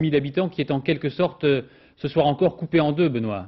1000 habitants qui est en quelque sorte ce soir encore coupé en deux, Benoît.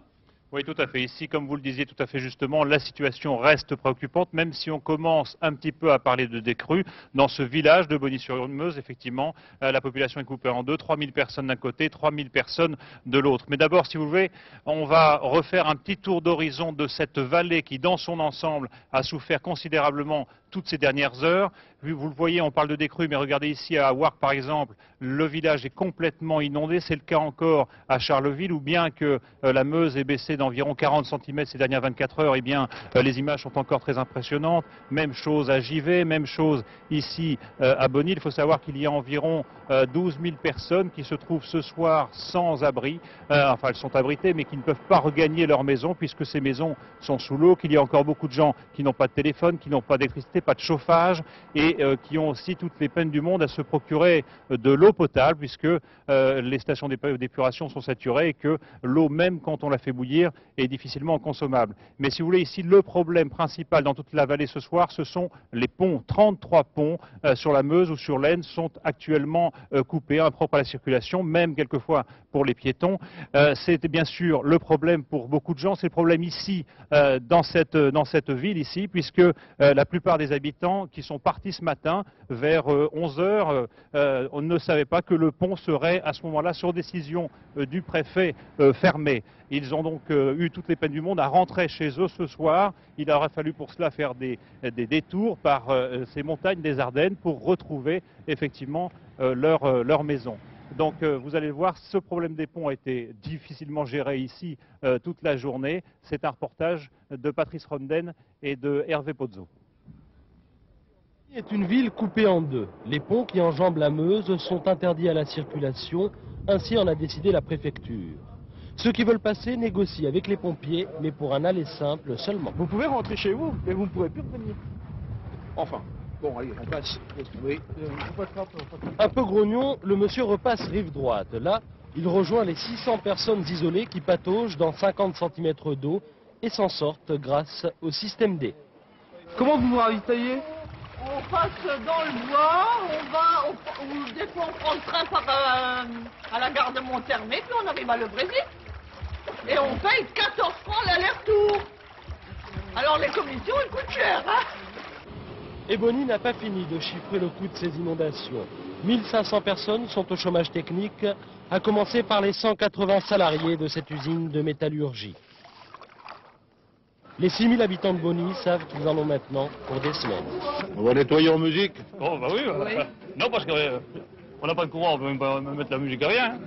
Oui, tout à fait. Ici, comme vous le disiez tout à fait justement, la situation reste préoccupante, même si on commence un petit peu à parler de décrue. Dans ce village de Bonny-sur-Meuse, effectivement, la population est coupée en deux, 3000 personnes d'un côté, 3000 personnes de l'autre. Mais d'abord, si vous voulez, on va refaire un petit tour d'horizon de cette vallée qui, dans son ensemble, a souffert considérablement toutes ces dernières heures. Vous le voyez, on parle de décrue, mais regardez ici à Warcq, par exemple, le village est complètement inondé. C'est le cas encore à Charleville, où bien que la Meuse ait baissé d'environ 40 cm ces dernières 24 heures, eh bien, les images sont encore très impressionnantes. Même chose à Givet, même chose ici à Bonny. Il faut savoir qu'il y a environ 12 000 personnes qui se trouvent ce soir sans abri. Enfin, elles sont abritées, mais qui ne peuvent pas regagner leur maison, puisque ces maisons sont sous l'eau, qu'il y a encore beaucoup de gens qui n'ont pas de téléphone, qui n'ont pas d'électricité, pas de chauffage, et qui ont aussi toutes les peines du monde à se procurer de l'eau potable, puisque les stations d'épuration sont saturées et que l'eau, même quand on la fait bouillir, est difficilement consommable. Mais si vous voulez, ici, le problème principal dans toute la vallée ce soir, ce sont les ponts. 33 ponts sur la Meuse ou sur l'Aisne sont actuellement coupés, impropres à la circulation, même quelquefois pour les piétons. C'est bien sûr le problème pour beaucoup de gens. C'est le problème ici, dans cette ville ici, puisque la plupart des habitants qui sont partis ce matin vers 11 heures, on ne savait pas que le pont serait à ce moment-là, sur décision du préfet, fermé. Ils ont donc eu toutes les peines du monde à rentrer chez eux ce soir. Il aura fallu pour cela faire des détours par ces montagnes des Ardennes pour retrouver effectivement leur maison. Donc vous allez voir, ce problème des ponts a été difficilement géré ici toute la journée. C'est un reportage de Patrice Ronden et de Hervé Pozzo. Est une ville coupée en deux. Les ponts qui enjambent la Meuse sont interdits à la circulation, ainsi en a décidé la préfecture. Ceux qui veulent passer négocient avec les pompiers, mais pour un aller simple seulement. Vous pouvez rentrer chez vous, mais vous ne pourrez plus revenir. Enfin, bon, allez, on passe. Oui. Un peu grognon, le monsieur repasse rive droite. Là, il rejoint les 600 personnes isolées qui pataugent dans 50 cm d'eau et s'en sortent grâce au système D. Comment vous vous ravitaillez? On passe dans le bois, des fois on prend le train à la gare de Monthermé, puis on arrive à Le Brésil. Et on paye 14 francs l'aller-retour. Alors les commissions, elles coûtent cher, hein? Et Bonny n'a pas fini de chiffrer le coût de ces inondations. 1500 personnes sont au chômage technique, à commencer par les 180 salariés de cette usine de métallurgie. Les 6000 habitants de Bonny savent qu'ils en ont maintenant pour des semaines. On va nettoyer en musique. Oh bah oui, non parce qu'on n'a pas de courant, on peut même pas mettre la musique à rien.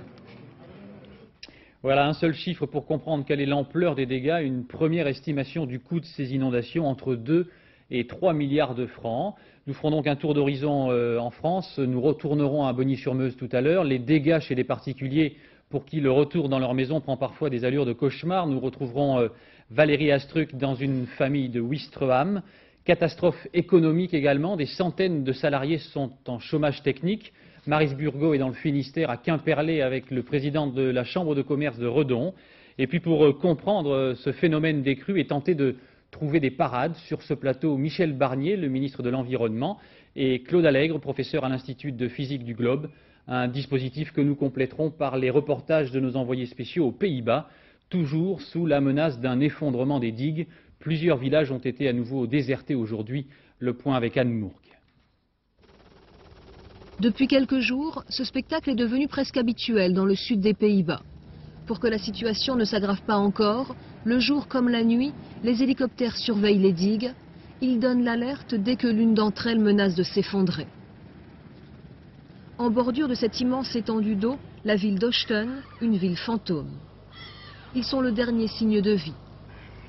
Voilà un seul chiffre pour comprendre quelle est l'ampleur des dégâts. Une première estimation du coût de ces inondations entre 2 et 3 milliards de francs. Nous ferons donc un tour d'horizon en France. Nous retournerons à Bonny-sur-Meuse tout à l'heure. Les dégâts chez les particuliers pour qui le retour dans leur maison prend parfois des allures de cauchemar. Nous retrouverons Valérie Astruc dans une famille de Ouistreham. Catastrophe économique également. Des centaines de salariés sont en chômage technique. Maryse Burgot est dans le Finistère à Quimperlé avec le président de la Chambre de commerce de Redon. Et puis pour comprendre ce phénomène des crues et tenter de trouver des parades sur ce plateau, Michel Barnier, le ministre de l'Environnement, et Claude Allègre, professeur à l'Institut de physique du Globe. Un dispositif que nous compléterons par les reportages de nos envoyés spéciaux aux Pays-Bas, toujours sous la menace d'un effondrement des digues. Plusieurs villages ont été à nouveau désertés aujourd'hui. Le point avec Anne Mourgue. Depuis quelques jours, ce spectacle est devenu presque habituel dans le sud des Pays-Bas. Pour que la situation ne s'aggrave pas encore, le jour comme la nuit, les hélicoptères surveillent les digues. Ils donnent l'alerte dès que l'une d'entre elles menace de s'effondrer. En bordure de cette immense étendue d'eau, la ville d'Ochten, une ville fantôme. Ils sont le dernier signe de vie.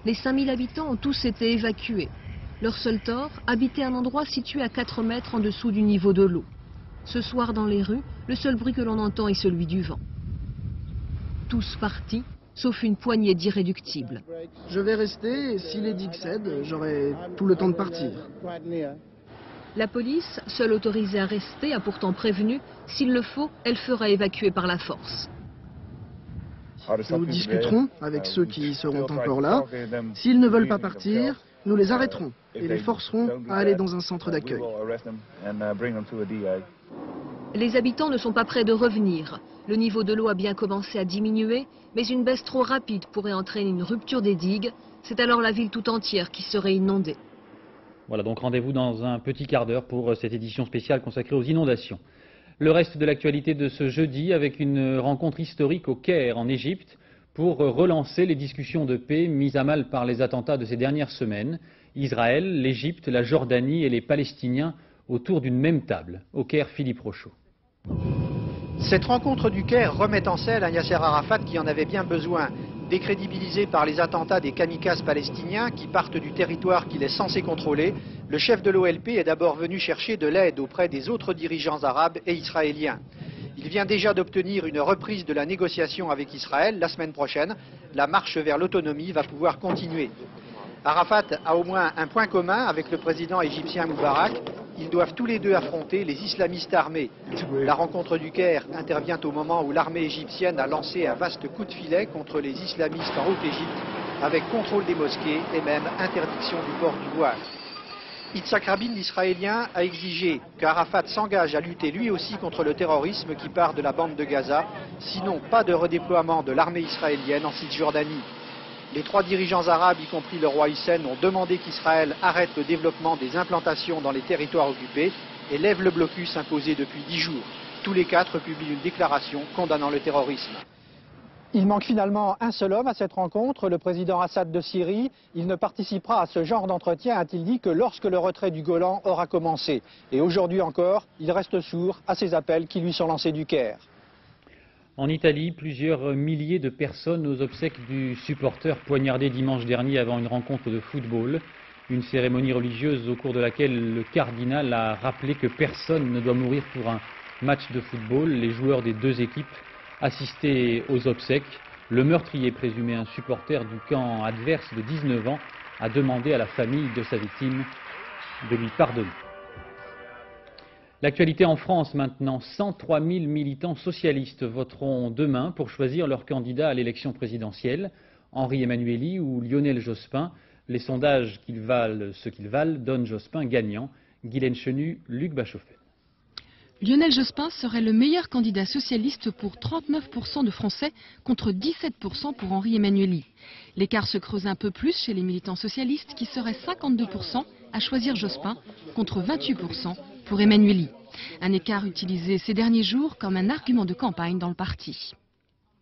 Les 5000 habitants ont tous été évacués. Leur seul tort, habiter un endroit situé à 4 mètres en dessous du niveau de l'eau. Ce soir dans les rues, le seul bruit que l'on entend est celui du vent. Tous partis, sauf une poignée d'irréductibles. Je vais rester et si les digues cèdent, j'aurai tout le temps de partir. La police, seule autorisée à rester, a pourtant prévenu, s'il le faut, elle fera évacuer par la force. Nous discuterons avec ceux qui seront encore là. S'ils ne veulent pas partir, nous les arrêterons et les forcerons à aller dans un centre d'accueil. Les habitants ne sont pas prêts de revenir. Le niveau de l'eau a bien commencé à diminuer, mais une baisse trop rapide pourrait entraîner une rupture des digues. C'est alors la ville tout entière qui serait inondée. Voilà, donc rendez-vous dans un petit quart d'heure pour cette édition spéciale consacrée aux inondations. Le reste de l'actualité de ce jeudi avec une rencontre historique au Caire en Égypte pour relancer les discussions de paix mises à mal par les attentats de ces dernières semaines. Israël, l'Égypte, la Jordanie et les Palestiniens autour d'une même table. Au Caire, Philippe Rochaud. Cette rencontre du Caire remet en scène un Yasser Arafat qui en avait bien besoin. Décrédibilisé par les attentats des kamikazes palestiniens qui partent du territoire qu'il est censé contrôler, le chef de l'OLP est d'abord venu chercher de l'aide auprès des autres dirigeants arabes et israéliens. Il vient déjà d'obtenir une reprise de la négociation avec Israël la semaine prochaine. La marche vers l'autonomie va pouvoir continuer. Arafat a au moins un point commun avec le président égyptien Moubarak. Ils doivent tous les deux affronter les islamistes armés. La rencontre du Caire intervient au moment où l'armée égyptienne a lancé un vaste coup de filet contre les islamistes en Haute-Égypte, avec contrôle des mosquées et même interdiction du port du voile. Yitzhak Rabin, l'Israélien, a exigé qu'Arafat s'engage à lutter lui aussi contre le terrorisme qui part de la bande de Gaza, sinon pas de redéploiement de l'armée israélienne en Cisjordanie. Les trois dirigeants arabes, y compris le roi Hissène, ont demandé qu'Israël arrête le développement des implantations dans les territoires occupés et lève le blocus imposé depuis 10 jours. Tous les quatre publient une déclaration condamnant le terrorisme. Il manque finalement un seul homme à cette rencontre, le président Assad de Syrie. Il ne participera à ce genre d'entretien, a-t-il dit, que lorsque le retrait du Golan aura commencé. Et aujourd'hui encore, il reste sourd à ces appels qui lui sont lancés du Caire. En Italie, plusieurs milliers de personnes aux obsèques du supporter poignardé dimanche dernier avant une rencontre de football. Une cérémonie religieuse au cours de laquelle le cardinal a rappelé que personne ne doit mourir pour un match de football. Les joueurs des deux équipes assistaient aux obsèques. Le meurtrier, présumé un supporter du camp adverse de 19 ans, a demandé à la famille de sa victime de lui pardonner. L'actualité en France maintenant, 103 000 militants socialistes voteront demain pour choisir leur candidat à l'élection présidentielle, Henri Emmanuelli ou Lionel Jospin. Les sondages qu'ils valent ce qu'ils valent donnent Jospin gagnant. Guylaine Chenu, Luc Bachofen. Lionel Jospin serait le meilleur candidat socialiste pour 39% de Français contre 17% pour Henri Emmanuelli. L'écart se creuse un peu plus chez les militants socialistes qui seraient 52% à choisir Jospin contre 28% pour Emmanuelli. Un écart utilisé ces derniers jours comme un argument de campagne dans le parti.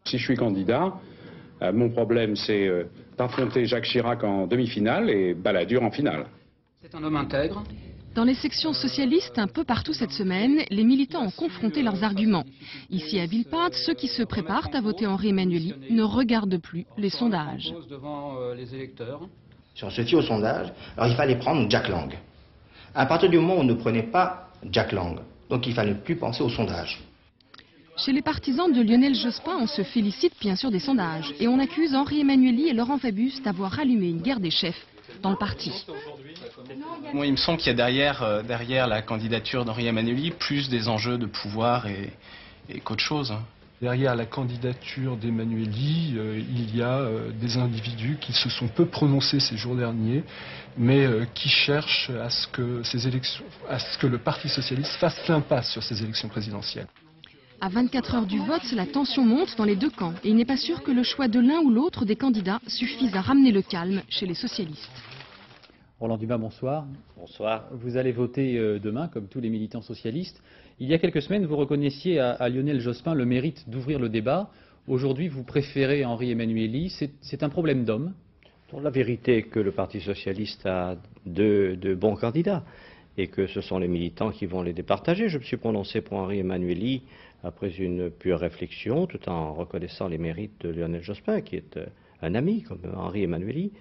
Si je suis candidat, mon problème c'est d'affronter Jacques Chirac en demi-finale et Balladur en finale. C'est un homme intègre. Dans les sections socialistes, un peu partout cette semaine, les militants ont confronté leurs arguments. Ici à Villepinte, ceux qui se préparent à voter Henri Emmanuelli ne regardent plus les sondages. Si on se fie au sondage, alors il fallait prendre Jack Lang. À partir du moment où on ne prenait pas Jack Lang, donc il ne fallait plus penser au sondage. Chez les partisans de Lionel Jospin, on se félicite bien sûr des sondages et on accuse Henri Emmanuelli et Laurent Fabius d'avoir allumé une guerre des chefs dans le parti. Moi, il me semble qu'il y a derrière la candidature d'Henri Emmanuelli plus des enjeux de pouvoir et qu'autre chose. Derrière la candidature d'Emmanuelli, il y a des individus qui se sont peu prononcés ces jours derniers, mais qui cherchent à ce que le Parti socialiste fasse l'impasse sur ces élections présidentielles. À 24 heures du vote, la tension monte dans les deux camps et il n'est pas sûr que le choix de l'un ou l'autre des candidats suffise à ramener le calme chez les socialistes. Roland Dumas, bonsoir. Bonsoir. Vous allez voter demain, comme tous les militants socialistes. Il y a quelques semaines, vous reconnaissiez à Lionel Jospin le mérite d'ouvrir le débat. Aujourd'hui, vous préférez Henri Emmanuelli. C'est un problème d'homme? La vérité est que le Parti socialiste a de bons candidats et que ce sont les militants qui vont les départager. Je me suis prononcé pour Henri Emmanuelli après une pure réflexion, tout en reconnaissant les mérites de Lionel Jospin, qui est un ami comme Henri Emmanuelli.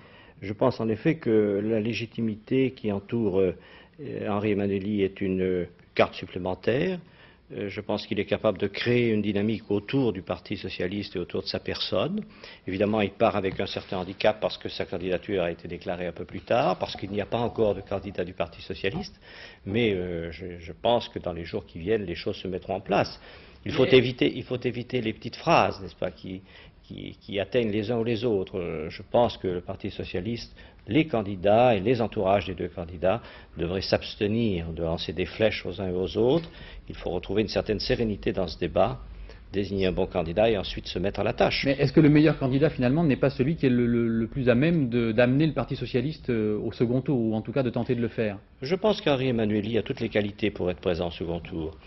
Je pense en effet que la légitimité qui entoure Henri Emmanuelli est une carte supplémentaire. Je pense qu'il est capable de créer une dynamique autour du Parti socialiste et autour de sa personne. Évidemment, il part avec un certain handicap parce que sa candidature a été déclarée un peu plus tard, parce qu'il n'y a pas encore de candidat du Parti socialiste. Mais je pense que dans les jours qui viennent, les choses se mettront en place. Il faut éviter les petites phrases, n'est-ce pas, qui atteignent les uns ou les autres. Je pense que le Parti socialiste, les candidats et les entourages des deux candidats devraient s'abstenir de lancer des flèches aux uns et aux autres. Il faut retrouver une certaine sérénité dans ce débat. désigner un bon candidat et ensuite se mettre à la tâche. Mais est-ce que le meilleur candidat, finalement, n'est pas celui qui est le plus à même d'amener le Parti socialiste au second tour, ou en tout cas de tenter de le faire? Je pense qu'Henri Emmanuelli a toutes les qualités pour être présent au second tour.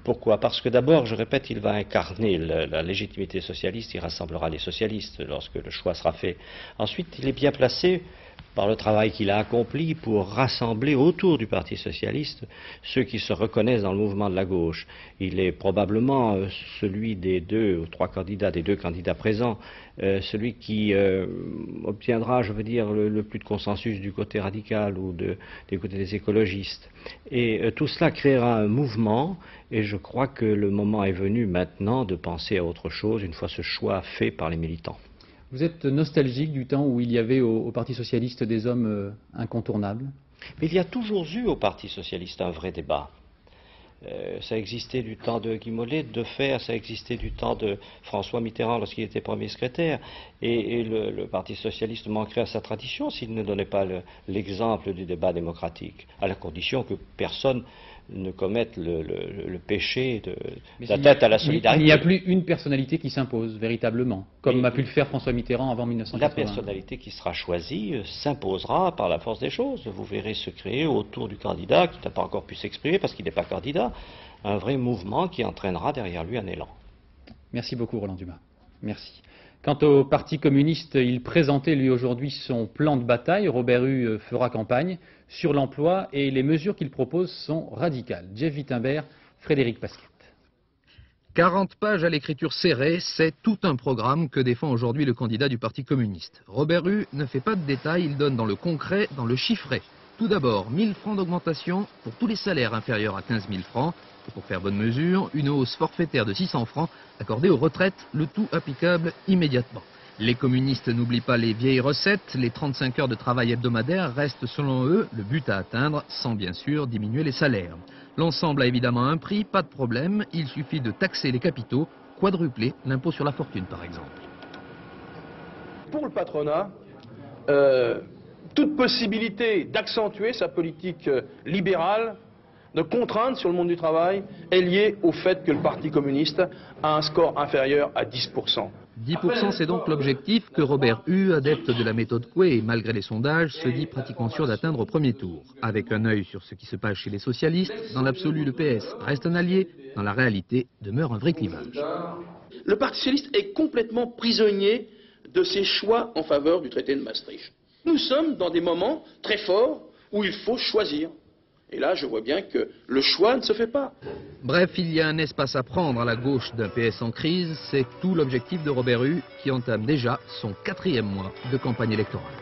Pourquoi? Parce que d'abord, je répète, il va incarner la légitimité socialiste, il rassemblera les socialistes lorsque le choix sera fait. Ensuite, il est bien placé par le travail qu'il a accompli pour rassembler autour du Parti socialiste ceux qui se reconnaissent dans le mouvement de la gauche. Il est probablement celui des deux ou trois candidats, des deux candidats présents, celui qui obtiendra, je veux dire, le plus de consensus du côté radical ou du côté des écologistes. Et tout cela créera un mouvement, et je crois que le moment est venu maintenant de penser à autre chose, une fois ce choix fait par les militants. Vous êtes nostalgique du temps où il y avait au Parti socialiste des hommes incontournables? Mais il y a toujours eu au Parti socialiste un vrai débat. Ça existait du temps de Guy Mollet, de Fer, ça existait du temps de François Mitterrand lorsqu'il était premier secrétaire. Et le Parti socialiste manquerait à sa tradition s'il ne donnait pas l'exemple du débat démocratique, à la condition que personne ne commette le péché de l'atteinte à la solidarité. Il n'y a plus une personnalité qui s'impose véritablement, comme a pu le faire François Mitterrand avant 1980. La personnalité qui sera choisie s'imposera par la force des choses. Vous verrez se créer autour du candidat qui n'a pas encore pu s'exprimer parce qu'il n'est pas candidat, un vrai mouvement qui entraînera derrière lui un élan. Merci beaucoup Roland Dumas. Merci. Quant au Parti communiste, il présentait lui aujourd'hui son plan de bataille. Robert Hue fera campagne sur l'emploi et les mesures qu'il propose sont radicales. Jeff Wittenberg, Frédéric Pasquet. 40 pages à l'écriture serrée, c'est tout un programme que défend aujourd'hui le candidat du Parti communiste. Robert Hue ne fait pas de détails, il donne dans le concret, dans le chiffré. Tout d'abord, 1000 francs d'augmentation pour tous les salaires inférieurs à 15 000 francs. Et pour faire bonne mesure, une hausse forfaitaire de 600 francs accordée aux retraites, le tout applicable immédiatement. Les communistes n'oublient pas les vieilles recettes, les 35 heures de travail hebdomadaire restent selon eux le but à atteindre, sans bien sûr diminuer les salaires. L'ensemble a évidemment un prix, pas de problème, il suffit de taxer les capitaux, quadrupler l'impôt sur la fortune par exemple. Pour le patronat, toute possibilité d'accentuer sa politique libérale, de contrainte sur le monde du travail, est liée au fait que le Parti communiste a un score inférieur à 10%. 10%, c'est donc l'objectif que Robert Hue, adepte de la méthode Coué, et malgré les sondages, se dit pratiquement sûr d'atteindre au premier tour. Avec un œil sur ce qui se passe chez les socialistes, dans l'absolu, le PS reste un allié, dans la réalité, demeure un vrai clivage. Le Parti socialiste est complètement prisonnier de ses choix en faveur du traité de Maastricht. Nous sommes dans des moments très forts où il faut choisir. Et là, je vois bien que le choix ne se fait pas. Bref, il y a un espace à prendre à la gauche d'un PS en crise. C'est tout l'objectif de Robert Hue, qui entame déjà son 4e mois de campagne électorale.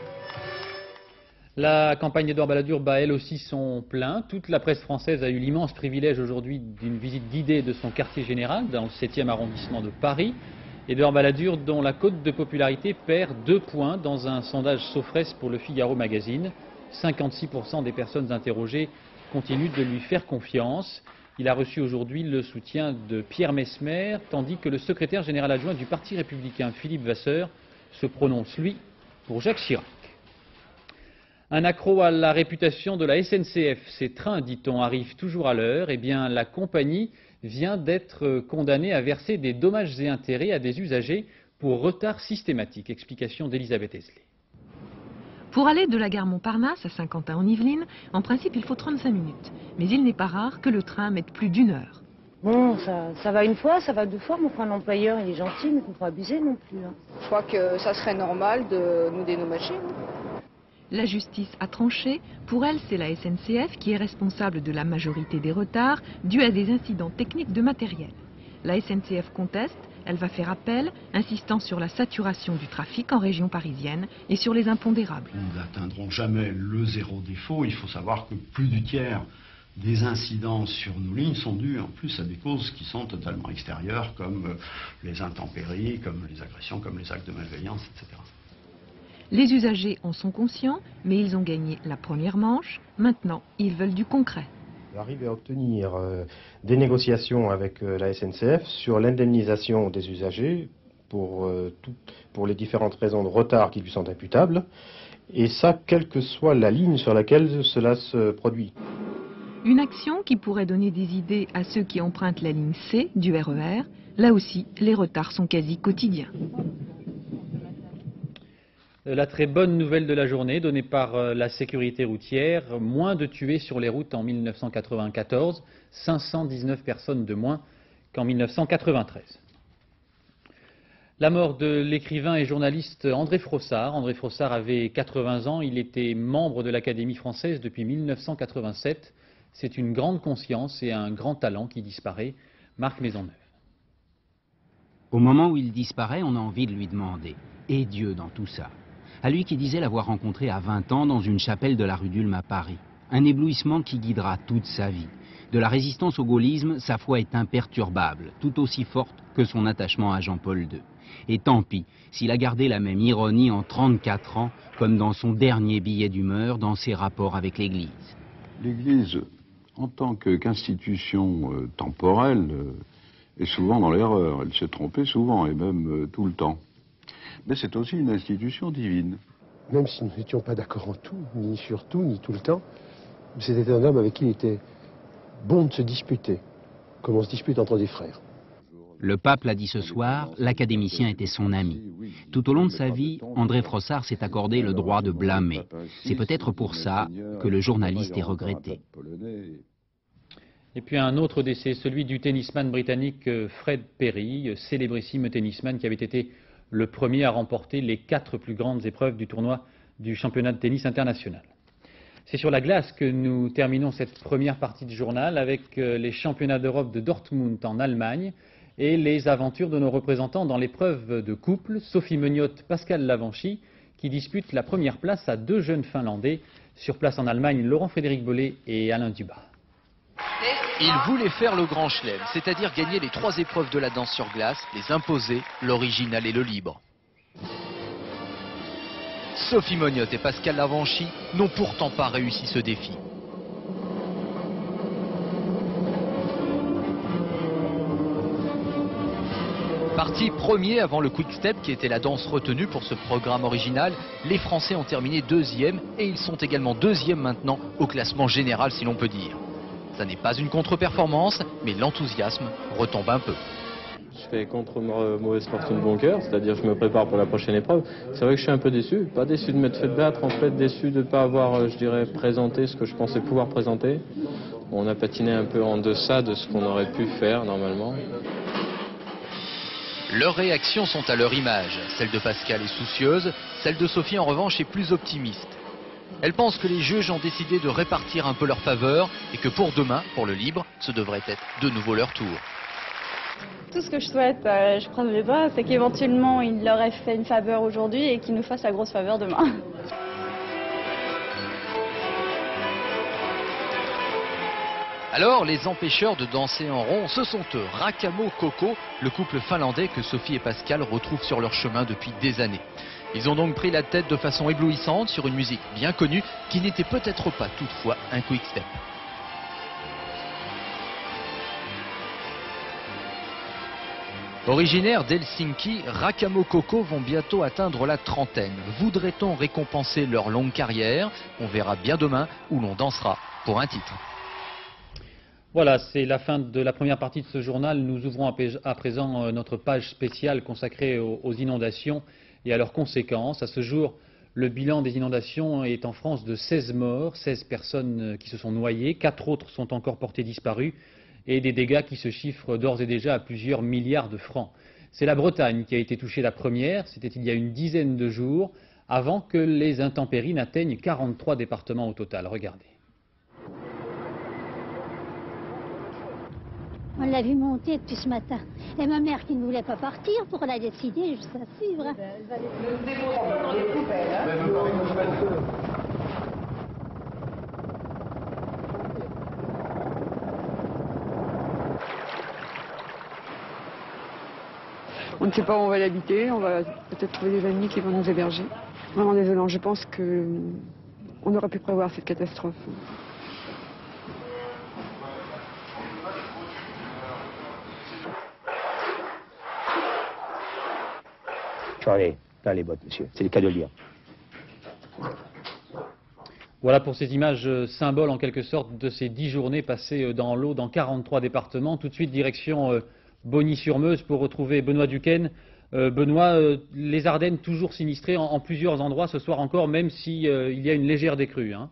La campagne d'Édouard Balladur bat elle aussi son plein. Toute la presse française a eu l'immense privilège aujourd'hui d'une visite guidée de son quartier général dans le 7e arrondissement de Paris. Édouard Balladur, dont la cote de popularité perd 2 points dans un sondage Sofres pour le Figaro Magazine. 56% des personnes interrogées continue de lui faire confiance. Il a reçu aujourd'hui le soutien de Pierre Messmer, tandis que le secrétaire général adjoint du Parti républicain, Philippe Vasseur, se prononce, lui, pour Jacques Chirac. Un accro à la réputation de la SNCF. Ces trains, dit-on, arrivent toujours à l'heure. Eh bien, la compagnie vient d'être condamnée à verser des dommages et intérêts à des usagers pour retard systématique. Explication d'Elisabeth Esley. Pour aller de la gare Montparnasse à Saint-Quentin-en-Yvelines, en principe il faut 35 minutes. Mais il n'est pas rare que le train mette plus d'1 heure. Bon, ça va une fois, ça va 2 fois, mais enfin l'employeur il est gentil, mais il ne faut pas abuser non plus. Hein. Je crois que ça serait normal de nous dédommager. La justice a tranché. Pour elle, c'est la SNCF qui est responsable de la majorité des retards dus à des incidents techniques de matériel. La SNCF conteste. Elle va faire appel, insistant sur la saturation du trafic en région parisienne et sur les impondérables. Nous n'atteindrons jamais le zéro défaut. Il faut savoir que plus du tiers des incidents sur nos lignes sont dus en plus à des causes qui sont totalement extérieures, comme les intempéries, comme les agressions, comme les actes de malveillance, etc. Les usagers en sont conscients, mais ils ont gagné la première manche. Maintenant, ils veulent du concret. Arriver à obtenir des négociations avec la SNCF sur l'indemnisation des usagers pour les différentes raisons de retard qui lui sont imputables, et ça, quelle que soit la ligne sur laquelle cela se produit. Une action qui pourrait donner des idées à ceux qui empruntent la ligne C du RER. Là aussi, les retards sont quasi quotidiens. La très bonne nouvelle de la journée donnée par la sécurité routière, moins de tués sur les routes en 1994, 519 personnes de moins qu'en 1993. La mort de l'écrivain et journaliste André Frossard. André Frossard avait 80 ans, il était membre de l'Académie française depuis 1987. C'est une grande conscience et un grand talent qui disparaît. Marc Maisonneuve. Au moment où il disparaît, on a envie de lui demander « Et Dieu dans tout ça ?» À lui qui disait l'avoir rencontré à 20 ans dans une chapelle de la rue d'Ulm à Paris. Un éblouissement qui guidera toute sa vie. De la résistance au gaullisme, sa foi est imperturbable, tout aussi forte que son attachement à Jean-Paul II. Et tant pis, s'il a gardé la même ironie en 34 ans, comme dans son dernier billet d'humeur, dans ses rapports avec l'Église. L'Église, en tant qu'institution temporelle, est souvent dans l'erreur. Elle s'est trompée souvent, et même tout le temps. Mais c'est aussi une institution divine. Même si nous n'étions pas d'accord en tout, ni sur tout, ni tout le temps, c'était un homme avec qui il était bon de se disputer, comme on se dispute entre des frères. Le pape l'a dit ce soir, l'académicien était son ami. Tout au long de sa vie, André Frossard s'est accordé le droit de blâmer. C'est peut-être pour ça que le journaliste est regretté. Et puis un autre décès, celui du tennisman britannique Fred Perry, célébrissime tennisman qui avait été le premier à remporter les 4 plus grandes épreuves du tournoi du championnat de tennis international. C'est sur la glace que nous terminons cette première partie de journal avec les championnats d'Europe de Dortmund en Allemagne et les aventures de nos représentants dans l'épreuve de couple, Sophie Meugnotte, Pascal Lavanchy, qui disputent la première place à 2 jeunes Finlandais. Sur place en Allemagne, Laurent-Frédéric Bollet et Alain Dubas. Il voulait faire le grand chelem, c'est-à-dire gagner les 3 épreuves de la danse sur glace, les imposer, l'original et le libre. Sophie Meugnotte et Pascal Lavanchy n'ont pourtant pas réussi ce défi. Parti premier avant le quick step qui était la danse retenue pour ce programme original, les Français ont terminé 2e et ils sont également 2e maintenant au classement général si l'on peut dire. Ça n'est pas une contre-performance, mais l'enthousiasme retombe un peu. Je fais contre mauvaise fortune bon cœur, c'est-à-dire je me prépare pour la prochaine épreuve. C'est vrai que je suis un peu déçu, pas déçu de m'être fait battre, en fait déçu de ne pas avoir, je dirais, présenté ce que je pensais pouvoir présenter. On a patiné un peu en deçà de ce qu'on aurait pu faire normalement. Leurs réactions sont à leur image. Celle de Pascal est soucieuse, celle de Sophie en revanche est plus optimiste. Elle pense que les juges ont décidé de répartir un peu leur faveur et que pour demain, pour le libre, ce devrait être de nouveau leur tour. Tout ce que je souhaite, je croise les doigts, c'est qu'éventuellement il leur ait fait une faveur aujourd'hui et qu'il nous fasse la grosse faveur demain. Alors, les empêcheurs de danser en rond, ce sont eux, Rakamo Coco, le couple finlandais que Sophie et Pascal retrouvent sur leur chemin depuis des années. Ils ont donc pris la tête de façon éblouissante sur une musique bien connue qui n'était peut-être pas toutefois un quick step. Originaires d'Helsinki, Rakamo Coco vont bientôt atteindre la trentaine. Voudrait-on récompenser leur longue carrière? On verra bien demain où l'on dansera pour un titre. Voilà, c'est la fin de la première partie de ce journal. Nous ouvrons à présent notre page spéciale consacrée aux inondations et à leurs conséquences. À ce jour, le bilan des inondations est en France de 16 morts, 16 personnes qui se sont noyées, 4 autres sont encore portées disparues et des dégâts qui se chiffrent d'ores et déjà à plusieurs milliards de francs. C'est la Bretagne qui a été touchée la première, c'était il y a une dizaine de jours, avant que les intempéries n'atteignent 43 départements au total. Regardez. On l'a vu monter depuis ce matin. Et ma mère qui ne voulait pas partir pour la décider juste à suivre. Elle va les déposer dans les poubelles. On ne sait pas où on va l'habiter, on va peut-être trouver des amis qui vont nous héberger. Vraiment désolant, je pense qu'on aurait pu prévoir cette catastrophe. Allez, là les bottes, monsieur, c'est le cas de le dire. Voilà pour ces images symboles en quelque sorte de ces 10 journées passées dans l'eau dans 43 départements. Tout de suite direction Bogny-sur-Meuse pour retrouver Benoît Duquesne. Benoît, les Ardennes toujours sinistrées en plusieurs endroits ce soir encore, même s'il y a une légère décrue. Hein.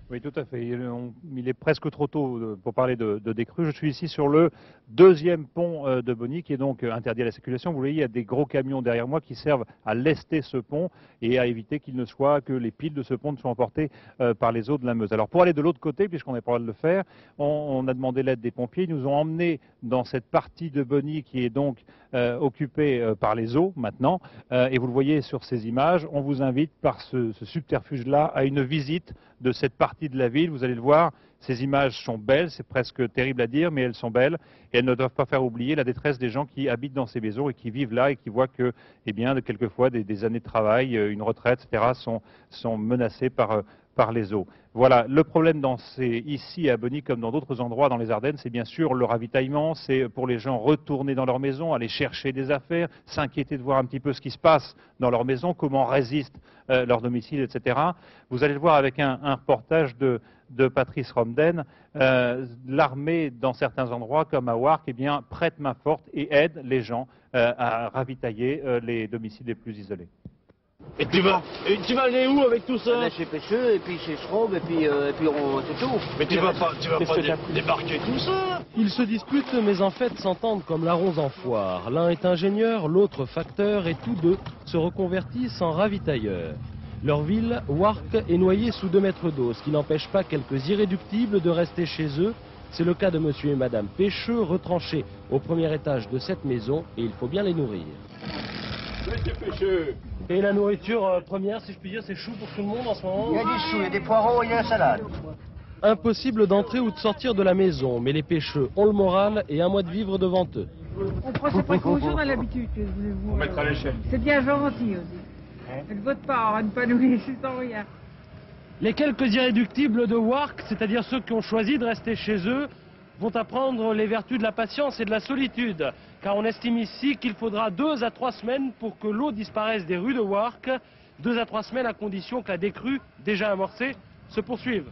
Oui, tout à fait. Il est presque trop tôt pour parler de décrue. Je suis ici sur le deuxième pont de Bogny qui est donc interdit à la circulation. Vous voyez, il y a des gros camions derrière moi qui servent à lester ce pont et à éviter que les piles de ce pont ne soient emportées par les eaux de la Meuse. Alors pour aller de l'autre côté, puisqu'on n'est pas le droit de le faire, on a demandé l'aide des pompiers. Ils nous ont emmenés dans cette partie de Bogny qui est donc occupée par les eaux maintenant. Et vous le voyez sur ces images, on vous invite par ce subterfuge-là à une visite de cette partie de la ville. Vous allez le voir, ces images sont belles, c'est presque terrible à dire, mais elles sont belles et elles ne doivent pas faire oublier la détresse des gens qui habitent dans ces maisons et qui vivent là et qui voient que, eh bien, quelquefois des années de travail, une retraite, etc., sont menacées par les eaux. Voilà, le problème ici à Bogny comme dans d'autres endroits dans les Ardennes, c'est bien sûr le ravitaillement, c'est pour les gens retourner dans leur maison, aller chercher des affaires, s'inquiéter de voir un petit peu ce qui se passe dans leur maison, comment résiste leur domicile, etc. Vous allez le voir avec un reportage de Patrice Romden. L'armée, dans certains endroits comme à Warcq, eh bien, prête main forte et aide les gens à ravitailler les domiciles les plus isolés. Et tu vas aller où avec tout ça? Chez Pêcheux, et puis chez Schraube, et puis c'est tout. Mais tu vas pas débarquer tout ça? Ils se disputent, mais en fait s'entendent comme larrons en foire. L'un est ingénieur, l'autre facteur, et tous deux se reconvertissent en ravitailleurs. Leur ville, Warcq, est noyée sous 2 mètres d'eau, ce qui n'empêche pas quelques irréductibles de rester chez eux. C'est le cas de monsieur et madame Pêcheux, retranchés au premier étage de cette maison, et il faut bien les nourrir. Monsieur Pêcheux. Et la nourriture première, si je puis dire, c'est chou pour tout le monde en ce moment? Il y a des choux, il y a des poireaux, il y a la salade. Impossible d'entrer ou de sortir de la maison, mais les pêcheux ont le moral et un mois de vivre devant eux. On prend ses précautions à l'habitude, voulez-vous. On mettra l'échelle. C'est bien gentil aussi. Elle vote pas, on ne pas nous laisser sans rien. Les quelques irréductibles de Warcq, c'est-à-dire ceux qui ont choisi de rester chez eux, vont apprendre les vertus de la patience et de la solitude. Car on estime ici qu'il faudra 2 à 3 semaines pour que l'eau disparaisse des rues de Warcq. 2 à 3 semaines à condition que la décrue, déjà amorcée, se poursuive.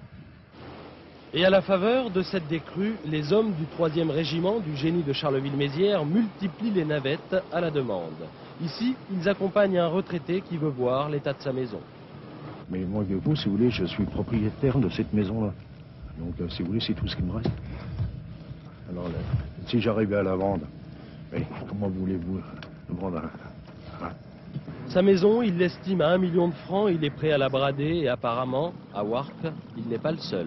Et à la faveur de cette décrue, les hommes du 3e régiment du génie de Charleville-Mézières multiplient les navettes à la demande. Ici, ils accompagnent un retraité qui veut voir l'état de sa maison. Mais moi, que vous, si vous voulez, je suis propriétaire de cette maison-là. Donc, si vous voulez, c'est tout ce qui me reste. Alors, si j'arrivais à la vendre, mais comment voulez-vous le vendre à... Sa maison, il l'estime à 1 million de francs, il est prêt à la brader et apparemment, à Warcq, il n'est pas le seul.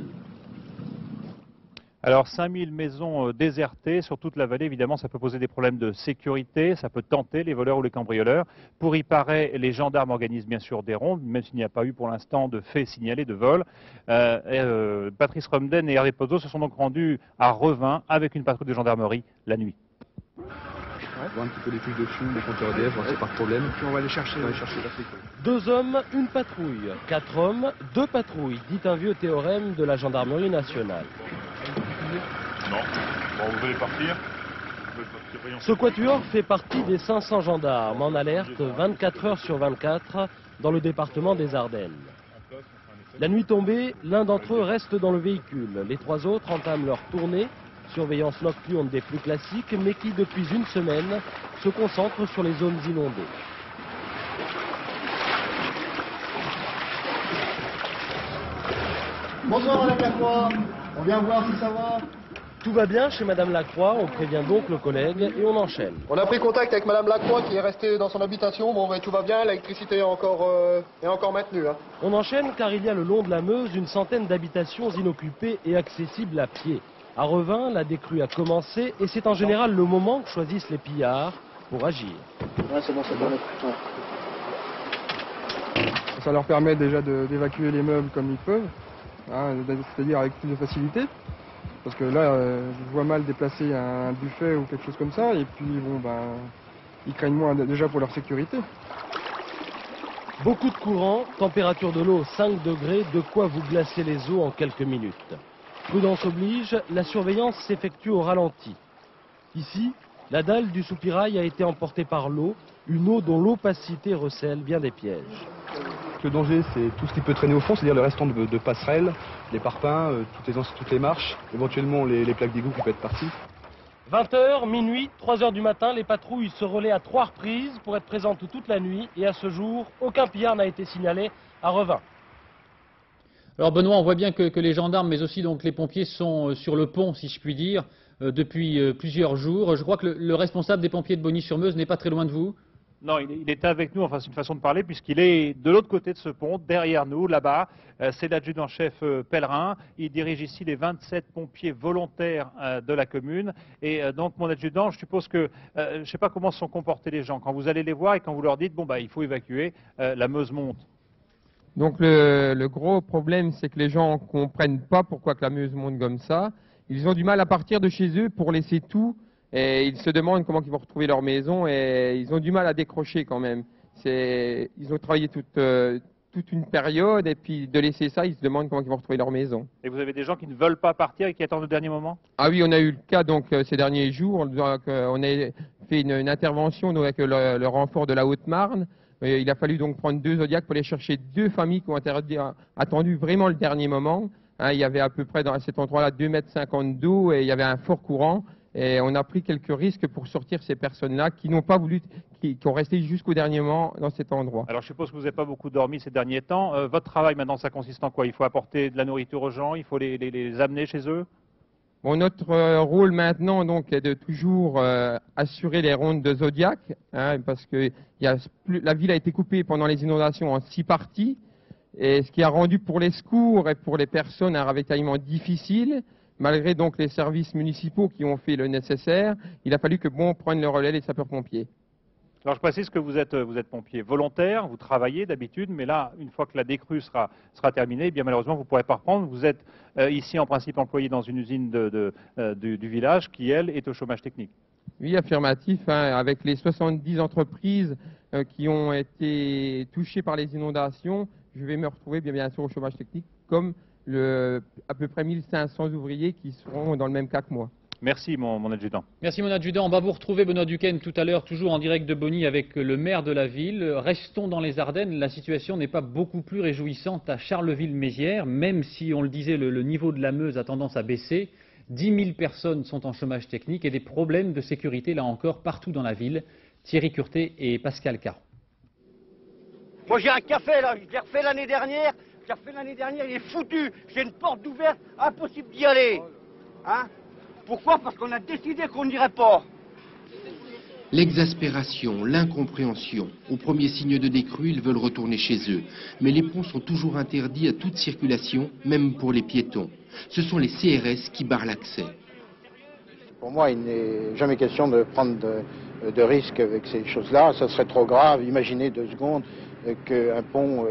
Alors 5000 maisons désertées sur toute la vallée, évidemment ça peut poser des problèmes de sécurité, ça peut tenter les voleurs ou les cambrioleurs. Pour y parer, les gendarmes organisent bien sûr des rondes, même s'il n'y a pas eu pour l'instant de faits signalés de vol. Patrice Romden et Hervé Pozzo se sont donc rendus à Revin avec une patrouille de gendarmerie la nuit. Voir un petit peu les touches de chou, les compteurs EDF, voir si pas de problème. Puis on va aller chercher la sécurité. 2 hommes, 1 patrouille. 4 hommes, 2 patrouilles, dit un vieux théorème de la gendarmerie nationale. Non. Bon, vous voulez partir? Ce quatuor fait partie des 500 gendarmes en alerte 24 heures sur 24 dans le département des Ardennes. La nuit tombée, l'un d'entre eux reste dans le véhicule. Les 3 autres entament leur tournée, surveillance nocturne des plus classiques, mais qui depuis 1 semaine se concentre sur les zones inondées. Bonsoir Madame Lacroix, on vient voir si ça va. Tout va bien chez Madame Lacroix, on prévient donc le collègue et on enchaîne. On a pris contact avec Madame Lacroix qui est restée dans son habitation, bon ben tout va bien, l'électricité est encore maintenue. Hein. On enchaîne car il y a le long de la Meuse une centaine d'habitations inoccupées et accessibles à pied. À Revin, la décrue a commencé et c'est en général le moment que choisissent les pillards pour agir. Ouais, c'est bon, c'est bon. Ça leur permet déjà d'évacuer les meubles comme ils peuvent, hein, c'est-à-dire avec plus de facilité. Parce que là, je vois mal déplacer un buffet ou quelque chose comme ça, et puis bon, ben, ils craignent moins déjà pour leur sécurité. Beaucoup de courant, température de l'eau 5 degrés, de quoi vous glacer les eaux en quelques minutes. Prudence oblige, la surveillance s'effectue au ralenti. Ici, la dalle du soupirail a été emportée par l'eau, une eau dont l'opacité recèle bien des pièges. Le danger, c'est tout ce qui peut traîner au fond, c'est-à-dire le restant de passerelles, les parpaings, toutes les marches, éventuellement les plaques d'égout qui peuvent être parties. 20h, minuit, 3h du matin, les patrouilles se relaient à 3 reprises pour être présentes toute la nuit. Et à ce jour, aucun pillard n'a été signalé à Revin. Alors Benoît, on voit bien que les gendarmes, mais aussi donc les pompiers sont sur le pont, si je puis dire, depuis plusieurs jours. Je crois que le responsable des pompiers de Bogny-sur-Meuse n'est pas très loin de vous. Non, il était avec nous, enfin c'est une façon de parler, puisqu'il est de l'autre côté de ce pont, derrière nous, là-bas. C'est l'adjudant-chef Pellerin. Il dirige ici les 27 pompiers volontaires de la commune. Et donc mon adjudant, je suppose que, je ne sais pas comment se sont comportés les gens. Quand vous allez les voir et quand vous leur dites, bon bah il faut évacuer, la Meuse monte. Donc le gros problème, c'est que les gens ne comprennent pas pourquoi que la Meuse monte comme ça. Ils ont du mal à partir de chez eux pour laisser tout. Et ils se demandent comment ils vont retrouver leur maison et ils ont du mal à décrocher quand même. Ils ont travaillé toute une période et puis de laisser ça, ils se demandent comment ils vont retrouver leur maison. Et vous avez des gens qui ne veulent pas partir et qui attendent le dernier moment? Ah oui, on a eu le cas donc ces derniers jours. On a fait une intervention donc, avec le renfort de la Haute-Marne. Il a fallu donc prendre 2 Zodiacs pour aller chercher 2 familles qui ont attendu vraiment le dernier moment. Il y avait à peu près dans cet endroit-là 2,50 m d'eau et il y avait un fort courant. Et on a pris quelques risques pour sortir ces personnes-là qui n'ont pas voulu, qui ont resté jusqu'au dernier moment dans cet endroit. Alors je suppose que vous n'avez pas beaucoup dormi ces derniers temps. Votre travail maintenant, ça consiste en quoi? Il faut apporter de la nourriture aux gens, il faut les amener chez eux? Bon, notre rôle maintenant donc, est de toujours assurer les rondes de Zodiac, parce que la ville a été coupée pendant les inondations en 6 parties, et ce qui a rendu pour les secours et pour les personnes un ravitaillement difficile. Malgré donc les services municipaux qui ont fait le nécessaire, il a fallu que prenne le relais les sapeurs-pompiers. Alors je précise que vous êtes pompier volontaire, vous travaillez d'habitude, mais là, une fois que la décrue sera terminée, eh bien malheureusement vous ne pourrez pas reprendre. Vous êtes ici en principe employé dans une usine du village qui, elle, est au chômage technique. Oui, affirmatif, avec les 70 entreprises qui ont été touchées par les inondations, je vais me retrouver bien sûr au chômage technique comme à peu près 1500 ouvriers qui seront dans le même cas que moi. Merci mon adjudant. Merci mon adjudant. On va vous retrouver Benoît Duquesne tout à l'heure, toujours en direct de Bogny avec le maire de la ville. Restons dans les Ardennes, la situation n'est pas beaucoup plus réjouissante à Charleville-Mézières, même si on le disait, le niveau de la Meuse a tendance à baisser. 10 000 personnes sont en chômage technique et des problèmes de sécurité là encore partout dans la ville. Thierry Curté et Pascal Caron. Moi j'ai un café là, je l'ai refait l'année dernière. Il est foutu. J'ai une porte ouverte, impossible d'y aller. Hein? Pourquoi? Parce qu'on a décidé qu'on n'irait pas. L'exaspération, l'incompréhension. Au premier signe de décrue, ils veulent retourner chez eux. Mais les ponts sont toujours interdits à toute circulation, même pour les piétons. Ce sont les CRS qui barrent l'accès. Pour moi, il n'est jamais question de prendre de risques avec ces choses-là. Ça serait trop grave. Imaginez 2 secondes qu'un pont,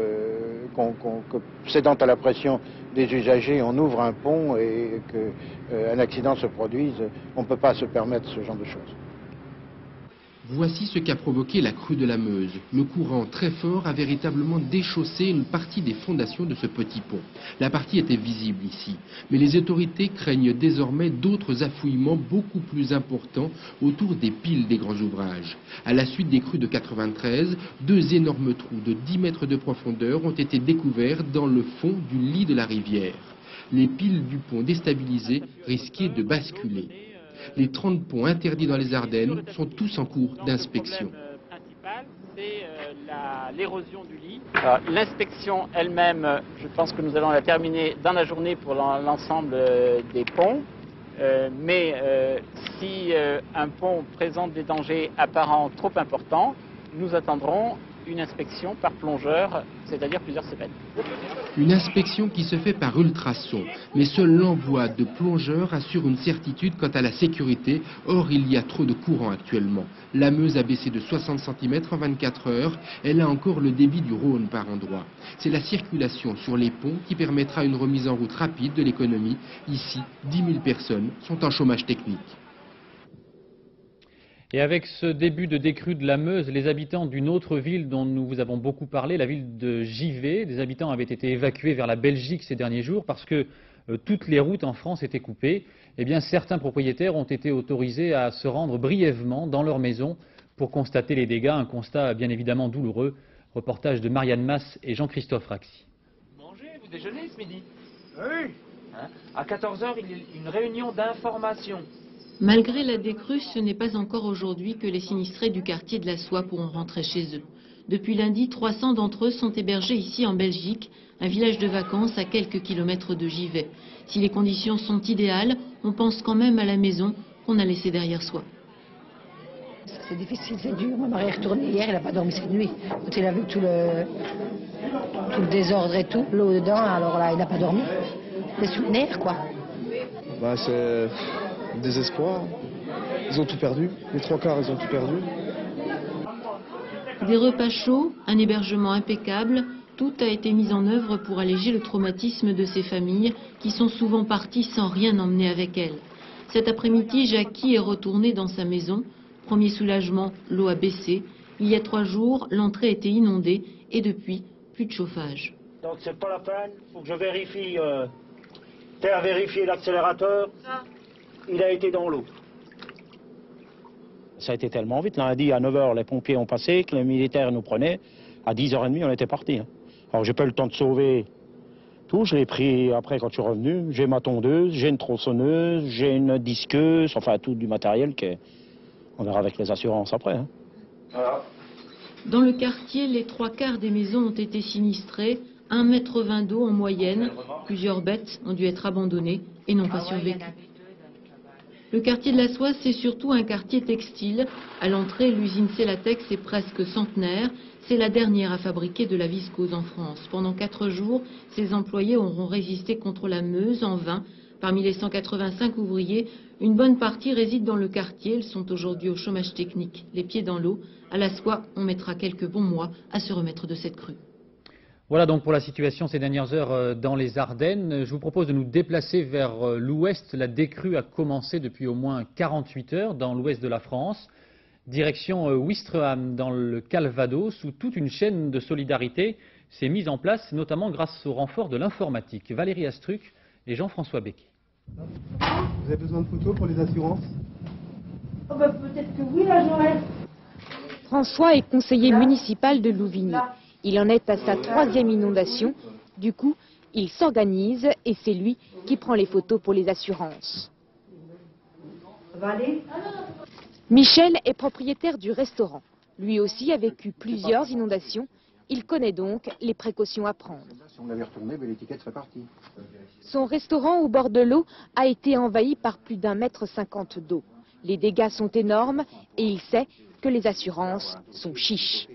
cédant à la pression des usagers, on ouvre un pont et qu'un accident se produise. On ne peut pas se permettre ce genre de choses. Voici ce qu'a provoqué la crue de la Meuse. Le courant très fort a véritablement déchaussé une partie des fondations de ce petit pont. La partie était visible ici, mais les autorités craignent désormais d'autres affouillements beaucoup plus importants autour des piles des grands ouvrages. À la suite des crues de 93, 2 énormes trous de 10 mètres de profondeur ont été découverts dans le fond du lit de la rivière. Les piles du pont déstabilisées risquaient de basculer. Les 30 ponts interdits dans les Ardennes sont tous en cours d'inspection. Le problème principal, c'est l'érosion du lit. L'inspection elle-même, je pense que nous allons la terminer dans la journée pour l'ensemble des ponts. Mais si un pont présente des dangers apparents trop importants, nous attendrons une inspection par plongeur, c'est-à-dire plusieurs semaines. Une inspection qui se fait par ultrasons, mais seul l'envoi de plongeurs assure une certitude quant à la sécurité. Or, il y a trop de courant actuellement. La Meuse a baissé de 60 cm en 24 heures. Elle a encore le débit du Rhône par endroits. C'est la circulation sur les ponts qui permettra une remise en route rapide de l'économie. Ici, 10 000 personnes sont en chômage technique. Et avec ce début de décrue de la Meuse, les habitants d'une autre ville dont nous vous avons beaucoup parlé, la ville de Givet, des habitants avaient été évacués vers la Belgique ces derniers jours parce que toutes les routes en France étaient coupées. Eh bien, certains propriétaires ont été autorisés à se rendre brièvement dans leur maison pour constater les dégâts, un constat bien évidemment douloureux. Reportage de Marianne Masse et Jean-Christophe Raxi. Vous déjeunez ce midi? Oui. Hein? À 14 h, il y a une réunion d'information. Malgré la décrue, ce n'est pas encore aujourd'hui que les sinistrés du quartier de la Soie pourront rentrer chez eux. Depuis lundi, 300 d'entre eux sont hébergés ici en Belgique, un village de vacances à quelques kilomètres de Givet. Si les conditions sont idéales, on pense quand même à la maison qu'on a laissée derrière soi. C'est difficile, c'est dur. Mon mari est retourné hier, il n'a pas dormi cette nuit. Il a vu tout le désordre et tout, l'eau dedans, alors là, il n'a pas dormi. C'est sous le nerf, quoi. Bah, c'est désespoir. Ils ont tout perdu. Les 3/4, ils ont tout perdu. Des repas chauds, un hébergement impeccable, tout a été mis en œuvre pour alléger le traumatisme de ces familles qui sont souvent parties sans rien emmener avec elles. Cet après-midi, Jackie est retourné dans sa maison. Premier soulagement, l'eau a baissé. Il y a 3 jours, l'entrée était inondée et depuis, plus de chauffage. Donc c'est pas la peine, il faut que je vérifie. T'as vérifié l'accélérateur, il a été dans l'eau. Ça a été tellement vite. Lundi à 9 h, les pompiers ont passé, que les militaires nous prenaient. À 10 h 30, on était partis. Alors j'ai pas eu le temps de sauver tout. Je l'ai pris après quand je suis revenu. J'ai ma tondeuse, j'ai une tronçonneuse, j'ai une disqueuse, enfin tout du matériel on verra avec les assurances après. Voilà. Dans le quartier, les 3/4 des maisons ont été sinistrées, 1,20 m d'eau en moyenne. Plusieurs bêtes ont dû être abandonnées et n'ont pas survécu. Le quartier de la Soie, c'est surtout un quartier textile. À l'entrée, l'usine Celatex est presque centenaire. C'est la dernière à fabriquer de la viscose en France. Pendant 4 jours, ses employés auront résisté contre la Meuse en vain. Parmi les 185 ouvriers, une bonne partie réside dans le quartier. Ils sont aujourd'hui au chômage technique, les pieds dans l'eau. À la Soie, on mettra quelques bons mois à se remettre de cette crue. Voilà donc pour la situation ces dernières heures dans les Ardennes. Je vous propose de nous déplacer vers l'ouest. La décrue a commencé depuis au moins 48 heures dans l'ouest de la France. Direction Ouistreham dans le Calvados, où toute une chaîne de solidarité s'est mise en place, notamment grâce au renfort de l'informatique. Valérie Astruc et Jean-François Becquet. Vous avez besoin de photos pour les assurances? Oh bah, peut-être que oui, là, Joël. François est conseiller municipal de Louvigny. Il en est à sa 3e inondation. Du coup, il s'organise et c'est lui qui prend les photos pour les assurances. Ça va aller? Michel est propriétaire du restaurant. Lui aussi a vécu plusieurs inondations. Il connaît donc les précautions à prendre. Si on l'avait retourné, l'étiquette serait partie. Son restaurant au bord de l'eau a été envahi par plus d'1,50 m d'eau. Les dégâts sont énormes et il sait que les assurances sont chiches.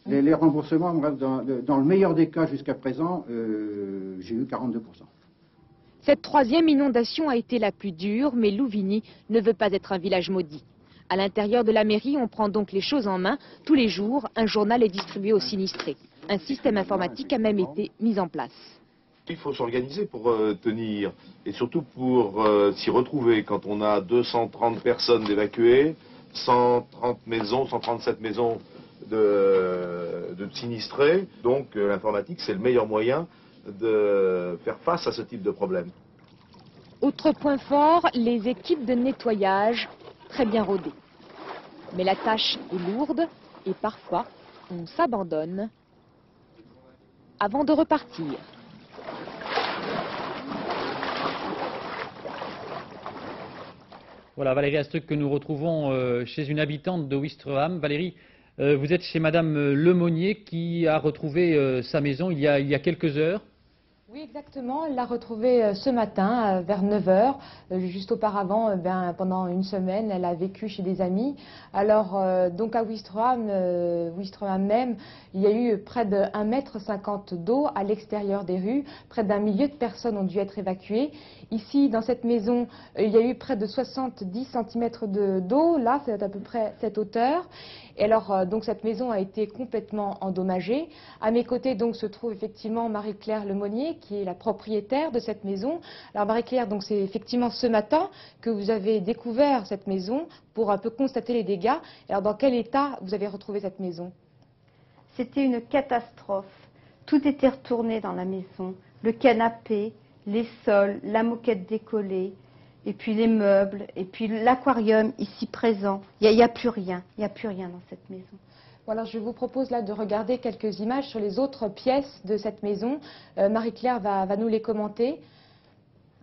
Les remboursements, dans le meilleur des cas jusqu'à présent, j'ai eu 42%. Cette 3e inondation a été la plus dure, mais Louvigny ne veut pas être un village maudit. À l'intérieur de la mairie, on prend donc les choses en main. Tous les jours, un journal est distribué aux sinistrés. Un système informatique a même été mis en place. Il faut s'organiser pour tenir et surtout pour s'y retrouver quand on a 230 personnes d'évacuées, 137 maisons de sinistrés. Donc l'informatique, c'est le meilleur moyen de faire face à ce type de problème. Autre point fort, les équipes de nettoyage très bien rodées. Mais la tâche est lourde et parfois on s'abandonne avant de repartir. Voilà Valérie Astruc que nous retrouvons chez une habitante de Ouistreham. Valérie, vous êtes chez Madame Lemonnier qui a retrouvé sa maison il y a quelques heures. Oui, exactement. Elle l'a retrouvée ce matin vers 9 h. Juste auparavant, pendant une semaine, elle a vécu chez des amis. Alors, donc à Ouistreham même, il y a eu près de 1,50 m d'eau à l'extérieur des rues. Près d'1 millier de personnes ont dû être évacuées. Ici, dans cette maison, il y a eu près de 70 cm d'eau. Là, c'est à peu près cette hauteur. Et alors, donc cette maison a été complètement endommagée. À mes côtés, donc, se trouve effectivement Marie-Claire Lemonnier, qui est la propriétaire de cette maison. Alors Marie-Claire, donc c'est effectivement ce matin que vous avez découvert cette maison pour un peu constater les dégâts. Alors dans quel état vous avez retrouvé cette maison? C'était une catastrophe. Tout était retourné dans la maison. Le canapé, les sols, la moquette décollée, et puis les meubles, et puis l'aquarium ici présent. Il n'y a plus rien. Il n'y a plus rien dans cette maison. Alors je vous propose là de regarder quelques images sur les autres pièces de cette maison. Marie-Claire va nous les commenter.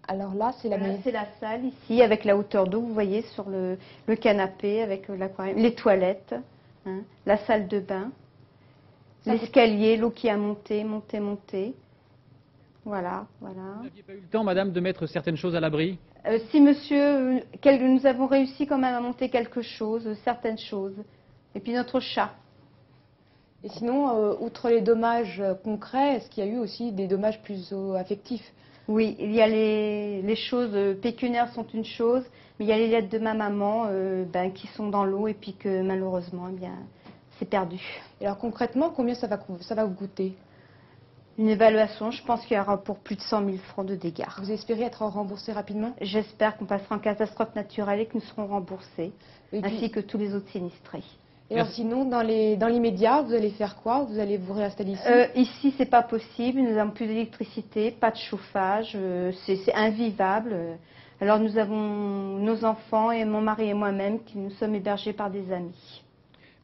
Alors là, c'est la salle ici, avec la hauteur d'eau, vous voyez, sur le canapé, avec l'aquarium, les toilettes, hein, la salle de bain, l'escalier, l'eau qui a monté. Voilà. Vous n'aviez pas eu le temps, madame, de mettre certaines choses à l'abri? Si, monsieur, nous avons réussi quand même à monter quelque chose, certaines choses. Et puis notre chat. Et sinon, outre les dommages concrets, est-ce qu'il y a eu aussi des dommages plus affectifs? Oui, il y a les choses pécuniaires sont une chose, mais il y a les lettres de ma maman qui sont dans l'eau et puis que malheureusement, c'est perdu. Et alors concrètement, combien ça va vous coûter? Une évaluation, je pense qu'il y aura pour plus de 100 000 francs de dégâts. Vous espérez être remboursé rapidement? J'espère qu'on passera en catastrophe naturelle et que nous serons remboursés, ainsi que tous les autres sinistrés. Et alors sinon, dans l'immédiat, vous allez faire quoi? Vous allez vous réinstaller ici? Ici, c'est pas possible. Nous n'avons plus d'électricité, pas de chauffage. C'est invivable. Alors nous avons nos enfants et mon mari et moi-même qui nous sommes hébergés par des amis.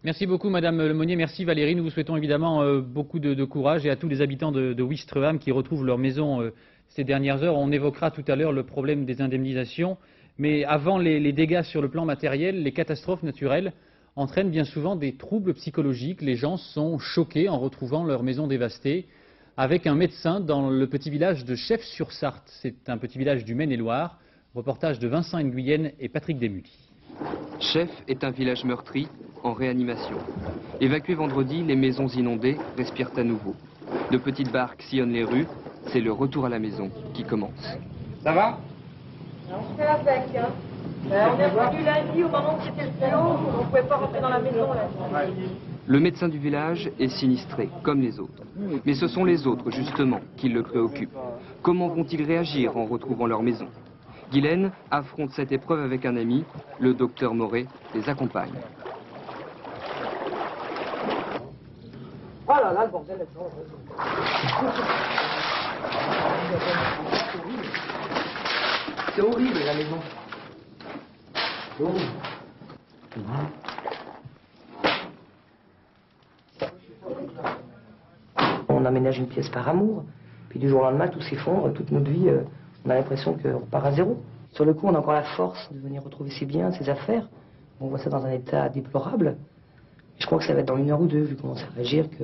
Merci beaucoup Madame Lemonnier, merci Valérie. Nous vous souhaitons évidemment beaucoup de courage et à tous les habitants de Ouistreham qui retrouvent leur maison ces dernières heures. On évoquera tout à l'heure le problème des indemnisations. Mais avant les dégâts sur le plan matériel, les catastrophes naturelles entraînent bien souvent des troubles psychologiques. Les gens sont choqués en retrouvant leur maison dévastée. Avec un médecin dans le petit village de Chef-sur-Sarthe. C'est un petit village du Maine-et-Loire. Reportage de Vincent Nguyen et Patrick Desmully. Chef est un village meurtri, en réanimation. Évacués vendredi, les maisons inondées respirent à nouveau. De petites barques sillonnent les rues. C'est le retour à la maison qui commence. Ça va? On se fait la fête, hein. On est revenu lundi au moment où c'était le plus haut, on ne pouvait pas rentrer dans la maison là. Le médecin du village est sinistré, comme les autres. Mais ce sont les autres, justement, qui le préoccupent. Comment vont-ils réagir en retrouvant leur maison? Guylaine affronte cette épreuve avec un ami. Le docteur Moret les accompagne. Oh là là, le bordel est C'est horrible la maison. C'est horrible. On aménage une pièce par amour, puis du jour au lendemain tout s'effondre, toute notre vie, on a l'impression qu'on repart à zéro. Sur le coup, on a encore la force de venir retrouver ses biens, ses affaires. On voit ça dans un état déplorable. Je crois que ça va être dans 1 heure ou 2, vu comment ça réagir, que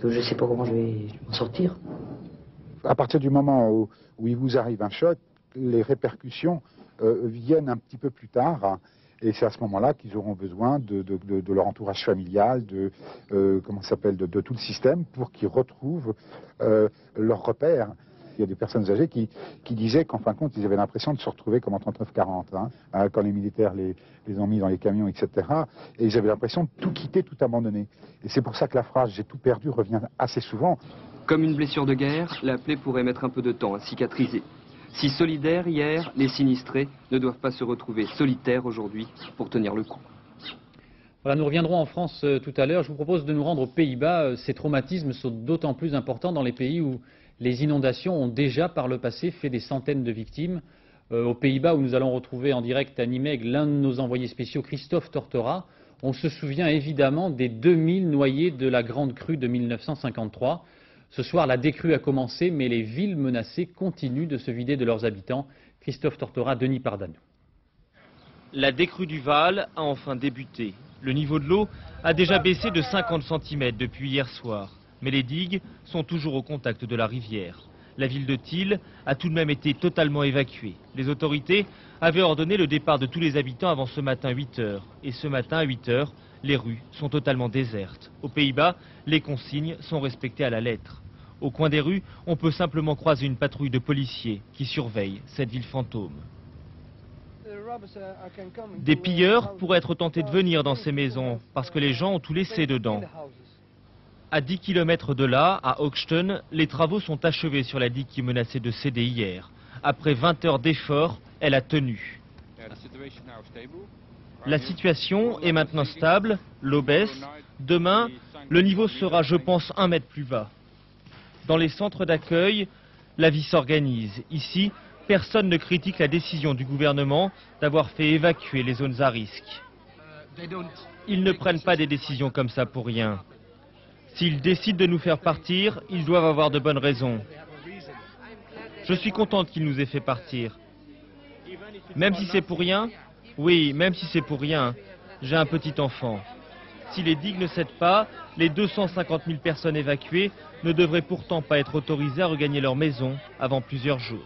je ne sais pas comment je vais m'en sortir. À partir du moment où il vous arrive un choc, les répercussions viennent un petit peu plus tard. Hein, et c'est à ce moment-là qu'ils auront besoin de leur entourage familial, de tout le système, pour qu'ils retrouvent leurs repères. Il y a des personnes âgées qui disaient qu'en fin de compte, ils avaient l'impression de se retrouver comme en 39-40, hein, quand les militaires les ont mis dans les camions, etc. Et ils avaient l'impression de tout quitter, tout abandonner. Et c'est pour ça que la phrase « j'ai tout perdu » revient assez souvent. Comme une blessure de guerre, la plaie pourrait mettre un peu de temps à cicatriser. Si solidaires hier, les sinistrés ne doivent pas se retrouver solitaires aujourd'hui pour tenir le coup. Voilà, nous reviendrons en France tout à l'heure. Je vous propose de nous rendre aux Pays-Bas. Ces traumatismes sont d'autant plus importants dans les pays où les inondations ont déjà par le passé fait des centaines de victimes. Aux Pays-Bas, où nous allons retrouver en direct à Nimègue l'un de nos envoyés spéciaux, Christophe Tortora, on se souvient évidemment des 2000 noyés de la grande crue de 1953. Ce soir, la décrue a commencé, mais les villes menacées continuent de se vider de leurs habitants. Christophe Tortora, Denis Pardano. La décrue du Vaal a enfin débuté. Le niveau de l'eau a déjà baissé de 50 cm depuis hier soir. Mais les digues sont toujours au contact de la rivière. La ville de Thiel a tout de même été totalement évacuée. Les autorités avaient ordonné le départ de tous les habitants avant ce matin 8 h. Et ce matin à 8 h, les rues sont totalement désertes. Aux Pays-Bas, les consignes sont respectées à la lettre. Au coin des rues, on peut simplement croiser une patrouille de policiers qui surveillent cette ville fantôme. Des pilleurs pourraient être tentés de venir dans ces maisons parce que les gens ont tout laissé dedans. À 10 km de là, à Hoxton, les travaux sont achevés sur la digue qui menaçait de céder hier. Après 20 heures d'efforts, elle a tenu. La situation est maintenant stable, l'eau baisse. Demain, le niveau sera, je pense, 1 mètre plus bas. Dans les centres d'accueil, la vie s'organise. Ici, personne ne critique la décision du gouvernement d'avoir fait évacuer les zones à risque. Ils ne prennent pas des décisions comme ça pour rien. S'ils décident de nous faire partir, ils doivent avoir de bonnes raisons. Je suis contente qu'ils nous aient fait partir. Même si c'est pour rien, oui, même si c'est pour rien, j'ai un petit enfant. Si les digues ne cèdent pas, les 250 000 personnes évacuées ne devraient pourtant pas être autorisées à regagner leur maison avant plusieurs jours.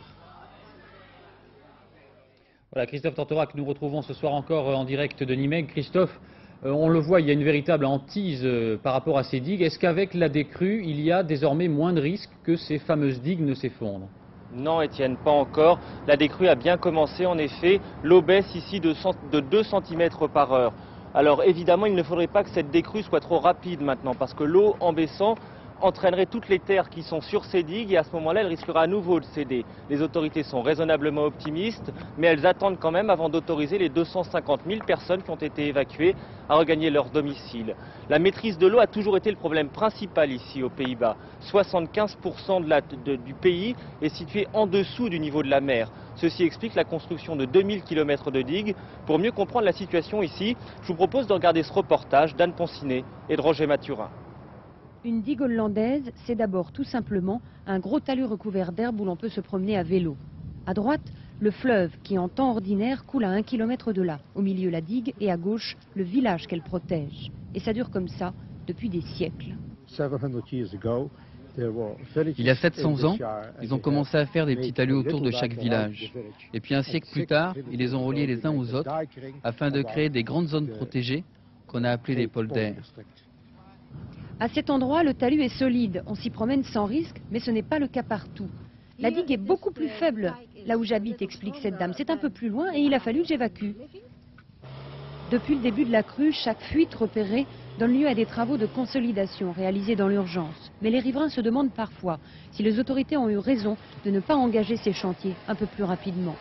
Voilà, Christophe Tortora, que nous retrouvons ce soir encore en direct de Nimègue. Christophe, on le voit, il y a une véritable hantise par rapport à ces digues. Est-ce qu'avec la décrue, il y a désormais moins de risques que ces fameuses digues ne s'effondrent? Non, Étienne, pas encore. La décrue a bien commencé, en effet. L'eau baisse ici de 2 cm par heure. Alors évidemment, il ne faudrait pas que cette décrue soit trop rapide maintenant, parce que l'eau, en baissant, entraînerait toutes les terres qui sont sur ces digues et à ce moment-là, elle risquera à nouveau de céder. Les autorités sont raisonnablement optimistes, mais elles attendent quand même avant d'autoriser les 250 000 personnes qui ont été évacuées à regagner leur domicile. La maîtrise de l'eau a toujours été le problème principal ici aux Pays-Bas. 75% du pays est situé en dessous du niveau de la mer. Ceci explique la construction de 2000 km de digues. Pour mieux comprendre la situation ici, je vous propose de regarder ce reportage d'Anne Poncinet et de Roger Mathurin. Une digue hollandaise, c'est d'abord tout simplement un gros talus recouvert d'herbe où l'on peut se promener à vélo. À droite, le fleuve qui en temps ordinaire coule à 1 km de là. Au milieu, la digue et à gauche, le village qu'elle protège. Et ça dure comme ça depuis des siècles. Il y a 700 ans, ils ont commencé à faire des petits talus autour de chaque village. Et puis un siècle plus tard, ils les ont reliés les uns aux autres afin de créer des grandes zones protégées qu'on a appelées des polders. À cet endroit, le talus est solide, on s'y promène sans risque, mais ce n'est pas le cas partout. La digue est beaucoup plus faible, là où j'habite, explique cette dame. C'est un peu plus loin et il a fallu que j'évacue. Depuis le début de la crue, chaque fuite repérée donne lieu à des travaux de consolidation réalisés dans l'urgence. Mais les riverains se demandent parfois si les autorités ont eu raison de ne pas engager ces chantiers un peu plus rapidement.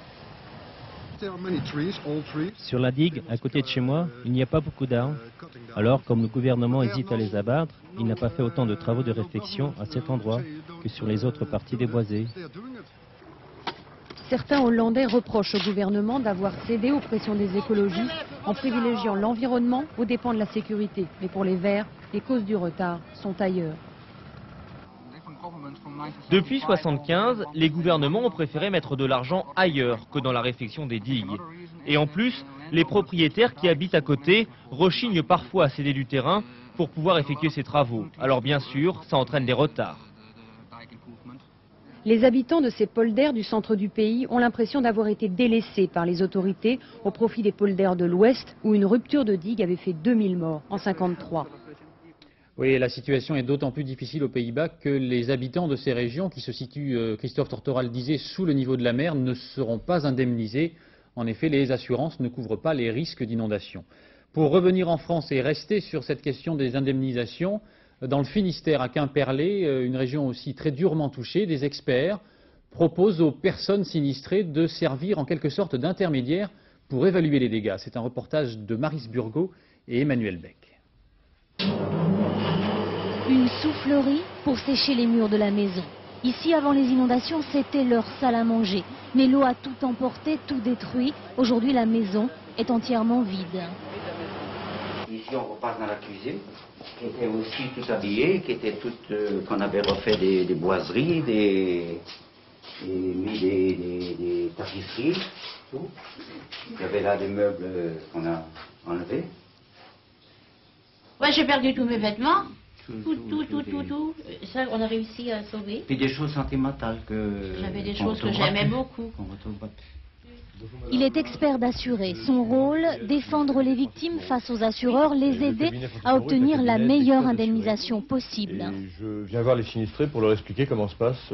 Sur la digue, à côté de chez moi, il n'y a pas beaucoup d'arbres. Alors, comme le gouvernement hésite à les abattre, il n'a pas fait autant de travaux de réfection à cet endroit que sur les autres parties des boisés. Certains Hollandais reprochent au gouvernement d'avoir cédé aux pressions des écologistes en privilégiant l'environnement aux dépens de la sécurité. Mais pour les Verts, les causes du retard sont ailleurs. Depuis 1975, les gouvernements ont préféré mettre de l'argent ailleurs que dans la réfection des digues. Et en plus, les propriétaires qui habitent à côté rechignent parfois à céder du terrain pour pouvoir effectuer ces travaux. Alors bien sûr, ça entraîne des retards. Les habitants de ces polders du centre du pays ont l'impression d'avoir été délaissés par les autorités au profit des polders de l'ouest où une rupture de digue avait fait 2000 morts en 1953. Oui, la situation est d'autant plus difficile aux Pays-Bas que les habitants de ces régions, qui se situent, Christophe Tortora le disait, sous le niveau de la mer, ne seront pas indemnisés. En effet, les assurances ne couvrent pas les risques d'inondation. Pour revenir en France et rester sur cette question des indemnisations, dans le Finistère, à Quimperlé, une région aussi très durement touchée, des experts proposent aux personnes sinistrées de servir en quelque sorte d'intermédiaire pour évaluer les dégâts. C'est un reportage de Maryse Burgot et Emmanuel Beck. Une soufflerie pour sécher les murs de la maison. Ici, avant les inondations, c'était leur salle à manger. Mais l'eau a tout emporté, tout détruit. Aujourd'hui, la maison est entièrement vide. Ici, on repasse dans la cuisine, qui était aussi toute habillée, qui était toute, qu'on avait refait des boiseries, des tapisseries, tout. Il y avait là des meubles qu'on a enlevés. Ouais, j'ai perdu tous mes vêtements. Tout. Ça, on a réussi à sauver. Puis des choses sentimentales que... J'avais des choses que j'aimais beaucoup. Il est expert d'assurer. Son rôle, défendre les victimes face aux assureurs, les aider à obtenir la meilleure indemnisation possible. Et je viens voir les sinistrés pour leur expliquer comment se passe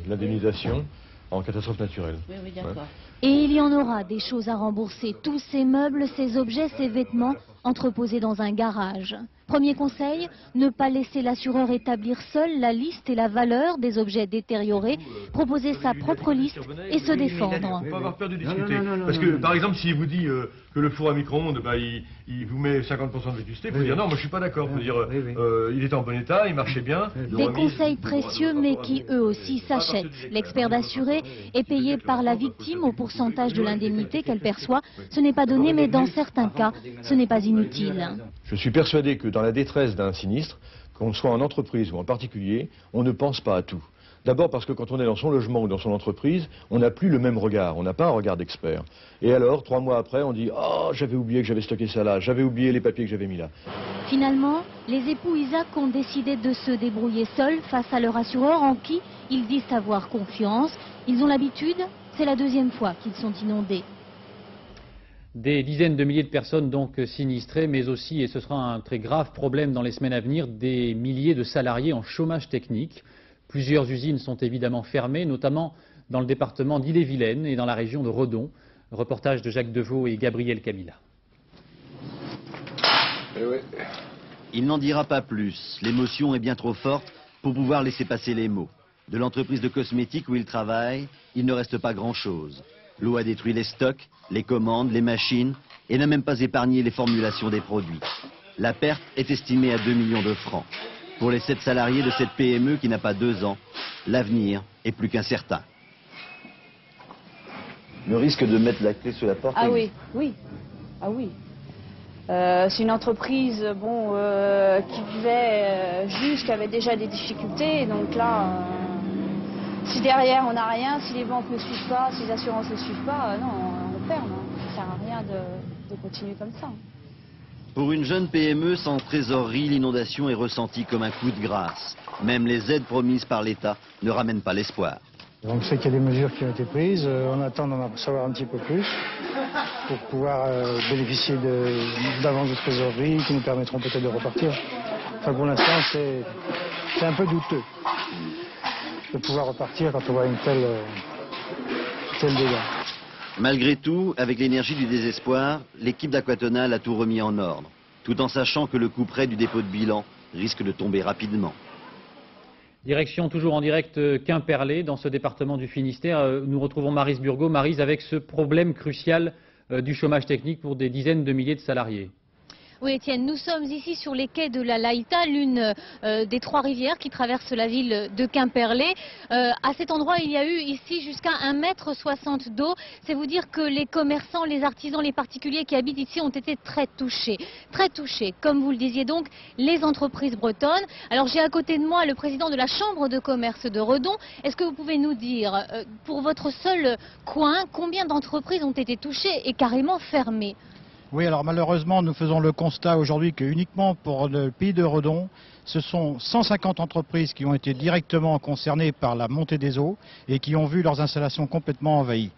l'indemnisation en catastrophe naturelle. Oui, d'accord. Et il y en aura des choses à rembourser. Tous ces meubles, ces objets, ces vêtements entreposés dans un garage. Premier conseil, ne pas laisser l'assureur établir seul la liste et la valeur des objets détériorés, proposer sa propre liste et se défendre. Il ne faut pas avoir peur de discuter. Parce que, par exemple, s'il vous dit que le four à micro-ondes, il vous met 50% de vétusté, il faut dire non, moi je ne suis pas d'accord. Il faut dire il était en bon état, il marchait bien. Des conseils précieux mais qui eux aussi s'achètent. L'expert d'assuré est payé par la victime au pourcentage de l'indemnité qu'elle perçoit. Ce n'est pas donné, mais dans certains cas, ce n'est pas inutile. Je suis persuadé que dans la détresse d'un sinistre, qu'on soit en entreprise ou en particulier, on ne pense pas à tout. D'abord parce que quand on est dans son logement ou dans son entreprise, on n'a plus le même regard, on n'a pas un regard d'expert. Et alors, 3 mois après, on dit « Oh, j'avais oublié que j'avais stocké ça là, j'avais oublié les papiers que j'avais mis là ». Finalement, les époux Isaac ont décidé de se débrouiller seuls face à leur assureur en qui ils disent avoir confiance. Ils ont l'habitude, c'est la 2e fois qu'ils sont inondés. Des dizaines de milliers de personnes donc sinistrées, mais aussi, et ce sera un très grave problème dans les semaines à venir, des milliers de salariés en chômage technique. Plusieurs usines sont évidemment fermées, notamment dans le département d'Ille-et-Vilaine et dans la région de Redon. Reportage de Jacques Deveau et Gabriel Kabila. Il n'en dira pas plus. L'émotion est bien trop forte pour pouvoir laisser passer les mots. De l'entreprise de cosmétiques où il travaille, il ne reste pas grand-chose. L'eau a détruit les stocks, les commandes, les machines et n'a même pas épargné les formulations des produits. La perte est estimée à 2 millions de francs. Pour les 7 salariés de cette PME qui n'a pas 2 ans, l'avenir est plus qu'incertain. Le risque de mettre la clé sous la porte. Ah oui, oui. Ah oui. C'est une entreprise qui vivait juste, qui avait déjà des difficultés. Donc là, si derrière on n'a rien, si les banques ne suivent pas, si les assurances ne suivent pas, non, on ferme. Ça ne sert à rien de continuer comme ça. Pour une jeune PME sans trésorerie, l'inondation est ressentie comme un coup de grâce. Même les aides promises par l'État ne ramènent pas l'espoir. On sait qu'il y a des mesures qui ont été prises, on attend d'en savoir un petit peu plus pour pouvoir bénéficier d'avances de trésorerie qui nous permettront peut-être de repartir. Enfin, pour l'instant, c'est un peu douteux de pouvoir repartir quand on voit une telle dégâts. Malgré tout, avec l'énergie du désespoir, l'équipe d'Aquatonal a tout remis en ordre, tout en sachant que le coup près du dépôt de bilan risque de tomber rapidement. Direction toujours en direct Quimperlé, dans ce département du Finistère. Nous retrouvons Maryse Burgot. Maryse, avec ce problème crucial du chômage technique pour des dizaines de milliers de salariés. Oui, Étienne, nous sommes ici sur les quais de la Laïta, l'une des 3 rivières qui traversent la ville de Quimperlé. À cet endroit, il y a eu ici jusqu'à 1,60 m d'eau. C'est vous dire que les commerçants, les artisans, les particuliers qui habitent ici ont été très touchés. Très touchés, comme vous le disiez donc, les entreprises bretonnes. Alors j'ai à côté de moi le président de la Chambre de commerce de Redon. Est-ce que vous pouvez nous dire, pour votre seul coin, combien d'entreprises ont été touchées et carrément fermées ? Oui, alors malheureusement, nous faisons le constat aujourd'hui que uniquement pour le pays de Redon, ce sont 150 entreprises qui ont été directement concernées par la montée des eaux et qui ont vu leurs installations complètement envahies.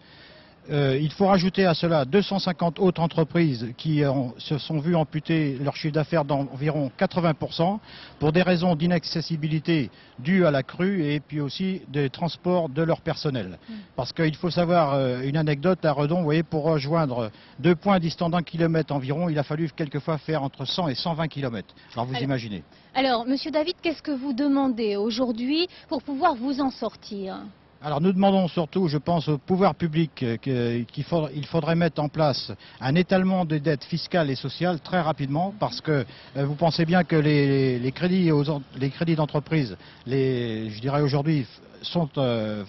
Il faut rajouter à cela 250 autres entreprises qui se sont vues amputer leur chiffre d'affaires d'environ 80% pour des raisons d'inaccessibilité dues à la crue et puis aussi des transports de leur personnel. Parce qu'il faut savoir une anecdote à Redon, vous voyez, pour rejoindre 2 points distants d'1 kilomètre environ, il a fallu quelquefois faire entre 100 et 120 km. Alors vous imaginez. Alors, Monsieur David, qu'est-ce que vous demandez aujourd'hui pour pouvoir vous en sortir ? Alors nous demandons surtout, je pense, au pouvoir public qu'il faudrait mettre en place un étalement des dettes fiscales et sociales très rapidement parce que vous pensez bien que les crédits d'entreprise, je dirais aujourd'hui, sont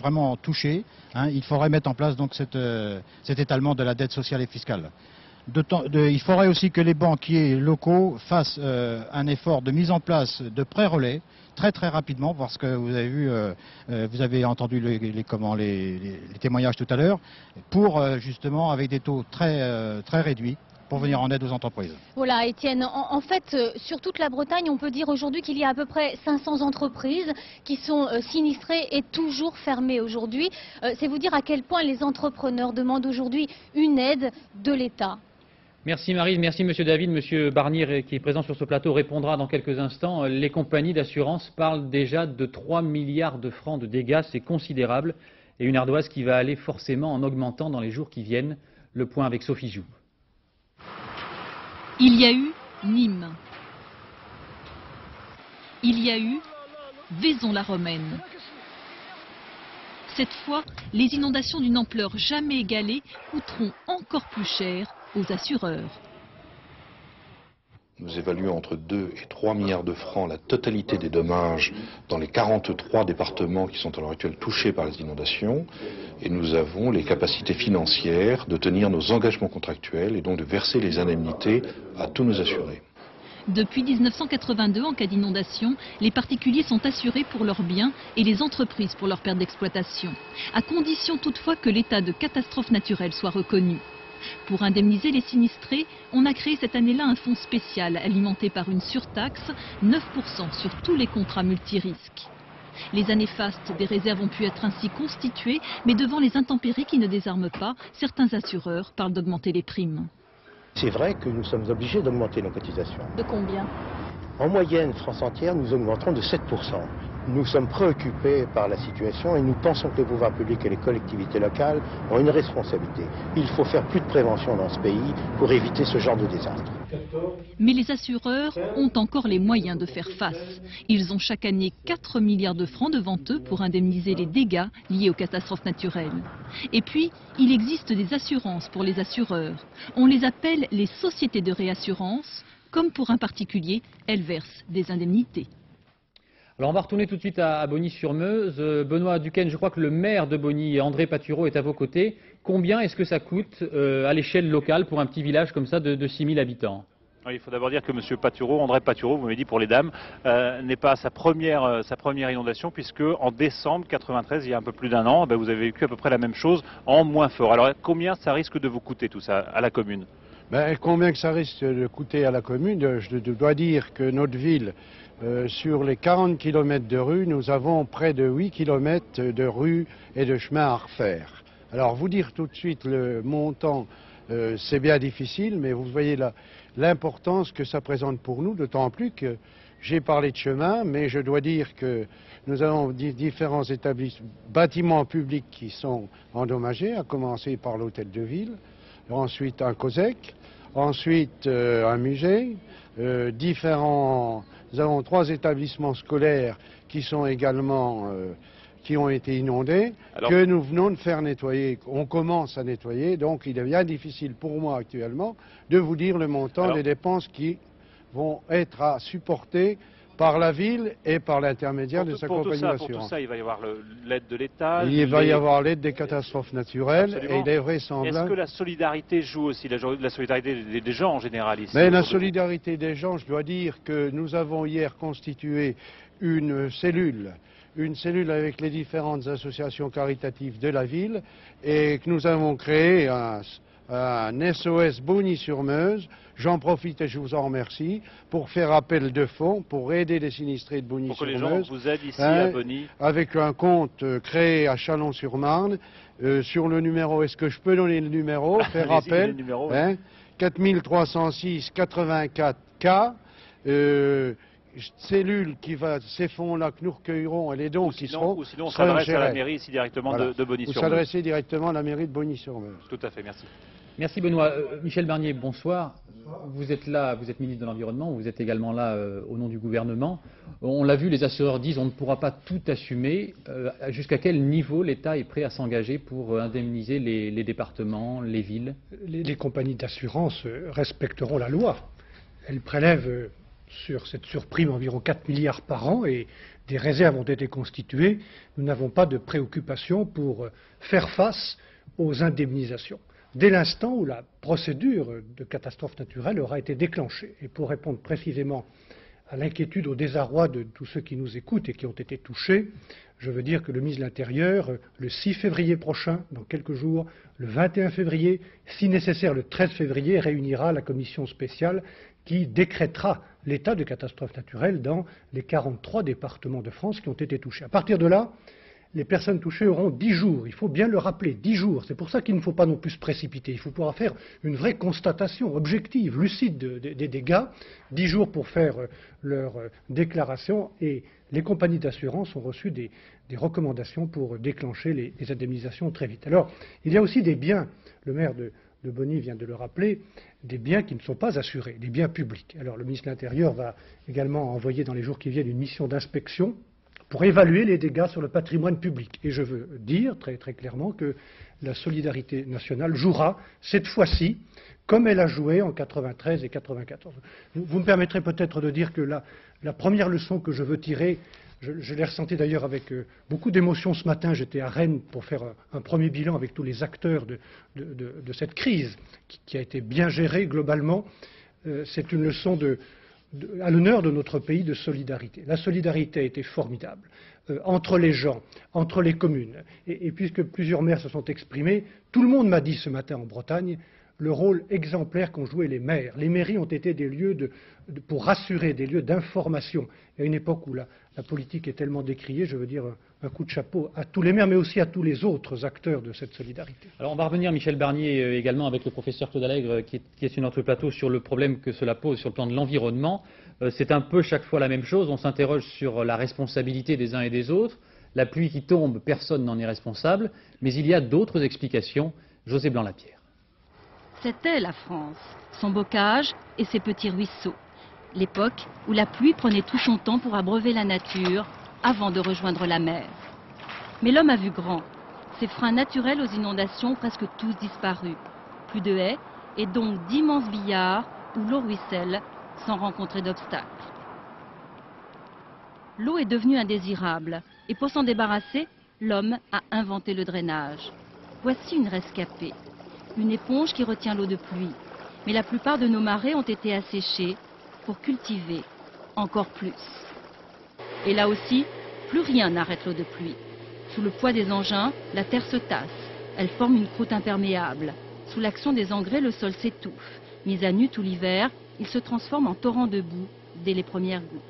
vraiment touchés. Il faudrait mettre en place donc cet étalement de la dette sociale et fiscale. Il faudrait aussi que les banquiers locaux fassent un effort de mise en place de prêts relais très rapidement parce que vous avez vu, vous avez entendu les témoignages tout à l'heure pour justement avec des taux très réduits pour venir en aide aux entreprises. Voilà, Étienne, en fait, sur toute la Bretagne, on peut dire aujourd'hui qu'il y a à peu près 500 entreprises qui sont sinistrées et toujours fermées aujourd'hui. C'est vous dire à quel point les entrepreneurs demandent aujourd'hui une aide de l'État. Merci Marie, merci Monsieur David. Monsieur Barnier, qui est présent sur ce plateau, répondra dans quelques instants. Les compagnies d'assurance parlent déjà de 3 milliards de francs de dégâts, c'est considérable. Et une ardoise qui va aller forcément en augmentant dans les jours qui viennent. Le point avec Sophie Joux. Il y a eu Nîmes. Il y a eu Vaison-la-Romaine. Cette fois, les inondations d'une ampleur jamais égalée coûteront encore plus cher aux assureurs. Nous évaluons entre 2 et 3 milliards de francs la totalité des dommages dans les 43 départements qui sont à l'heure actuelle touchés par les inondations. Et nous avons les capacités financières de tenir nos engagements contractuels et donc de verser les indemnités à tous nos assurés. Depuis 1982, en cas d'inondation, les particuliers sont assurés pour leurs biens et les entreprises pour leurs pertes d'exploitation, à condition toutefois que l'état de catastrophe naturelle soit reconnu. Pour indemniser les sinistrés, on a créé cette année-là un fonds spécial alimenté par une surtaxe, 9% sur tous les contrats multirisques. Les années fastes, des réserves ont pu être ainsi constituées, mais devant les intempéries qui ne désarment pas, certains assureurs parlent d'augmenter les primes. C'est vrai que nous sommes obligés d'augmenter nos cotisations. De combien? En moyenne, France entière, nous augmenterons de 7%. Nous sommes préoccupés par la situation et nous pensons que les pouvoirs publics et les collectivités locales ont une responsabilité. Il faut faire plus de prévention dans ce pays pour éviter ce genre de désastre. Mais les assureurs ont encore les moyens de faire face. Ils ont chaque année 4 milliards de francs devant eux pour indemniser les dégâts liés aux catastrophes naturelles. Et puis, il existe des assurances pour les assureurs. On les appelle les sociétés de réassurance. Comme pour un particulier, elles versent des indemnités. Alors on va retourner tout de suite à Bogny-sur-Meuse. Benoît Duquesne, je crois que le maire de Bogny, André Patureau, est à vos côtés. Combien est-ce que ça coûte à l'échelle locale pour un petit village comme ça de 6 000 habitants? Oui, il faut d'abord dire que M. Patureau, André Patureau, vous m'avez dit pour les dames, n'est pas à sa première inondation, puisque en décembre 93, il y a un peu plus d'un an, vous avez vécu à peu près la même chose en moins fort. Alors combien ça risque de vous coûter tout ça à la commune? Combien que ça risque de coûter à la commune? Je dois dire que notre ville, sur les 40 km de rue, nous avons près de 8 km de rues et de chemins à refaire. Alors vous dire tout de suite le montant, c'est bien difficile, mais vous voyez l'importance que ça présente pour nous, d'autant plus que j'ai parlé de chemin, mais je dois dire que nous avons différents bâtiments publics qui sont endommagés, à commencer par l'hôtel de ville, ensuite un COSEC, ensuite un musée, nous avons 3 établissements scolaires qui sont également qui ont été inondés, que nous venons de faire nettoyer. On commence à nettoyer, donc il est bien difficile pour moi actuellement de vous dire le montant des dépenses qui vont être à supporter par la ville et par l'intermédiaire de sa compagnie d'assurance. Pour tout ça, il va y avoir l'aide de l'État. Il va y avoir l'aide des catastrophes naturelles. Absolument. Et il est vraisemblable. Est-ce que la solidarité joue aussi, la solidarité des gens en général ici? Mais la solidarité des gens, je dois dire que nous avons hier constitué une cellule avec les différentes associations caritatives de la ville et que nous avons créé un SOS Bogny-sur-Meuse. J'en profite et je vous en remercie pour faire appel de fonds pour aider les sinistrés de Bogny-sur-Meuse. Pour que les gens vous aident ici à Bogny. Avec un compte créé à Chalon-sur-Marne sur le numéro. Est-ce que je peux donner le numéro? Faire appel. 4306 84 K. Cellule qui va, ces fonds-là que nous recueillerons et les dons qui seront... Ou sinon on s'adresse à la mairie ici directement de Bogny-sur-Meuse. Vous s'adressez directement à la mairie de Bogny-sur-Meuse. Tout à fait, merci. Merci Benoît. Michel Barnier, bonsoir. Vous êtes là, vous êtes ministre de l'Environnement, vous êtes également là au nom du gouvernement. On l'a vu, les assureurs disent on ne pourra pas tout assumer. Jusqu'à quel niveau l'État est prêt à s'engager pour indemniser les départements, les villes? Les compagnies d'assurance respecteront la loi. Elles prélèvent sur cette surprime environ 4 milliards par an et des réserves ont été constituées. Nous n'avons pas de préoccupation pour faire face aux indemnisations. Dès l'instant où la procédure de catastrophe naturelle aura été déclenchée. Et pour répondre précisément à l'inquiétude, au désarroi de tous ceux qui nous écoutent et qui ont été touchés, je veux dire que le ministre de l'Intérieur, le 6 février prochain, dans quelques jours, le 21 février, si nécessaire le 13 février, réunira la commission spéciale qui décrétera l'état de catastrophe naturelle dans les 43 départements de France qui ont été touchés. À partir de là, les personnes touchées auront 10 jours. Il faut bien le rappeler, 10 jours. C'est pour ça qu'il ne faut pas non plus se précipiter. Il faut pouvoir faire une vraie constatation objective, lucide des dégâts. 10 jours pour faire leur déclaration et les compagnies d'assurance ont reçu des recommandations pour déclencher les indemnisations très vite. Alors, il y a aussi des biens, le maire de Bogny vient de le rappeler, des biens qui ne sont pas assurés, des biens publics. Alors, le ministre de l'Intérieur va également envoyer dans les jours qui viennent une mission d'inspection pour évaluer les dégâts sur le patrimoine public. Et je veux dire très, très clairement que la solidarité nationale jouera cette fois-ci comme elle a joué en 93 et 94. Vous me permettrez peut-être de dire que la première leçon que je veux tirer, je l'ai ressenti d'ailleurs avec beaucoup d'émotion ce matin, j'étais à Rennes pour faire un premier bilan avec tous les acteurs de cette crise qui a été bien gérée globalement. C'est une leçon à l'honneur de notre pays de solidarité. La solidarité a été formidable entre les gens, entre les communes. Et puisque plusieurs maires se sont exprimés, tout le monde m'a dit ce matin en Bretagne le rôle exemplaire qu'ont joué les maires. Les mairies ont été des lieux pour rassurer, des lieux d'information. À une époque où la politique est tellement décriée, je veux dire un coup de chapeau à tous les maires, mais aussi à tous les autres acteurs de cette solidarité. Alors on va revenir, Michel Barnier, également avec le professeur Claude Allègre, qui est sur notre plateau, sur le problème que cela pose sur le plan de l'environnement. C'est un peu chaque fois la même chose. On s'interroge sur la responsabilité des uns et des autres. La pluie qui tombe, personne n'en est responsable. Mais il y a d'autres explications. José Blanc-Lapierre. C'était la France, son bocage et ses petits ruisseaux. L'époque où la pluie prenait tout son temps pour abreuver la nature avant de rejoindre la mer. Mais l'homme a vu grand. Ses freins naturels aux inondations ont presque tous disparu. Plus de haies et donc d'immenses billards où l'eau ruisselle sans rencontrer d'obstacles. L'eau est devenue indésirable et pour s'en débarrasser, l'homme a inventé le drainage. Voici une rescapée, une éponge qui retient l'eau de pluie. Mais la plupart de nos marais ont été asséchés pour cultiver encore plus. Et là aussi, plus rien n'arrête l'eau de pluie. Sous le poids des engins, la terre se tasse. Elle forme une croûte imperméable. Sous l'action des engrais, le sol s'étouffe. Mis à nu tout l'hiver, il se transforme en torrent de boue dès les premières gouttes.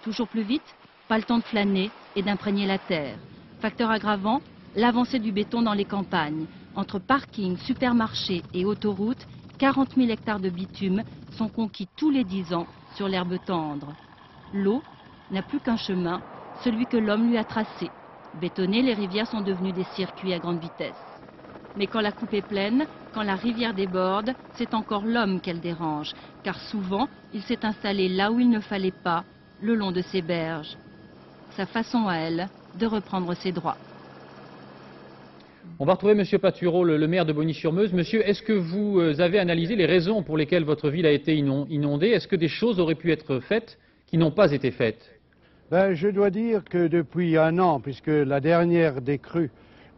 Toujours plus vite, pas le temps de flâner et d'imprégner la terre. Facteur aggravant, l'avancée du béton dans les campagnes. Entre parkings, supermarchés et autoroutes, 40 000 hectares de bitume sont conquis tous les 10 ans sur l'herbe tendre. L'eau n'a plus qu'un chemin, celui que l'homme lui a tracé. Bétonnées, les rivières sont devenues des circuits à grande vitesse. Mais quand la coupe est pleine, quand la rivière déborde, c'est encore l'homme qu'elle dérange, car souvent, il s'est installé là où il ne fallait pas, le long de ses berges. Sa façon à elle de reprendre ses droits. On va retrouver M. Patureau, le maire de Bogny-sur-Meuse. Monsieur, est-ce que vous avez analysé les raisons pour lesquelles votre ville a été inondée? Est-ce que des choses auraient pu être faites qui n'ont pas été faites? Je dois dire que depuis un an, puisque la dernière des crues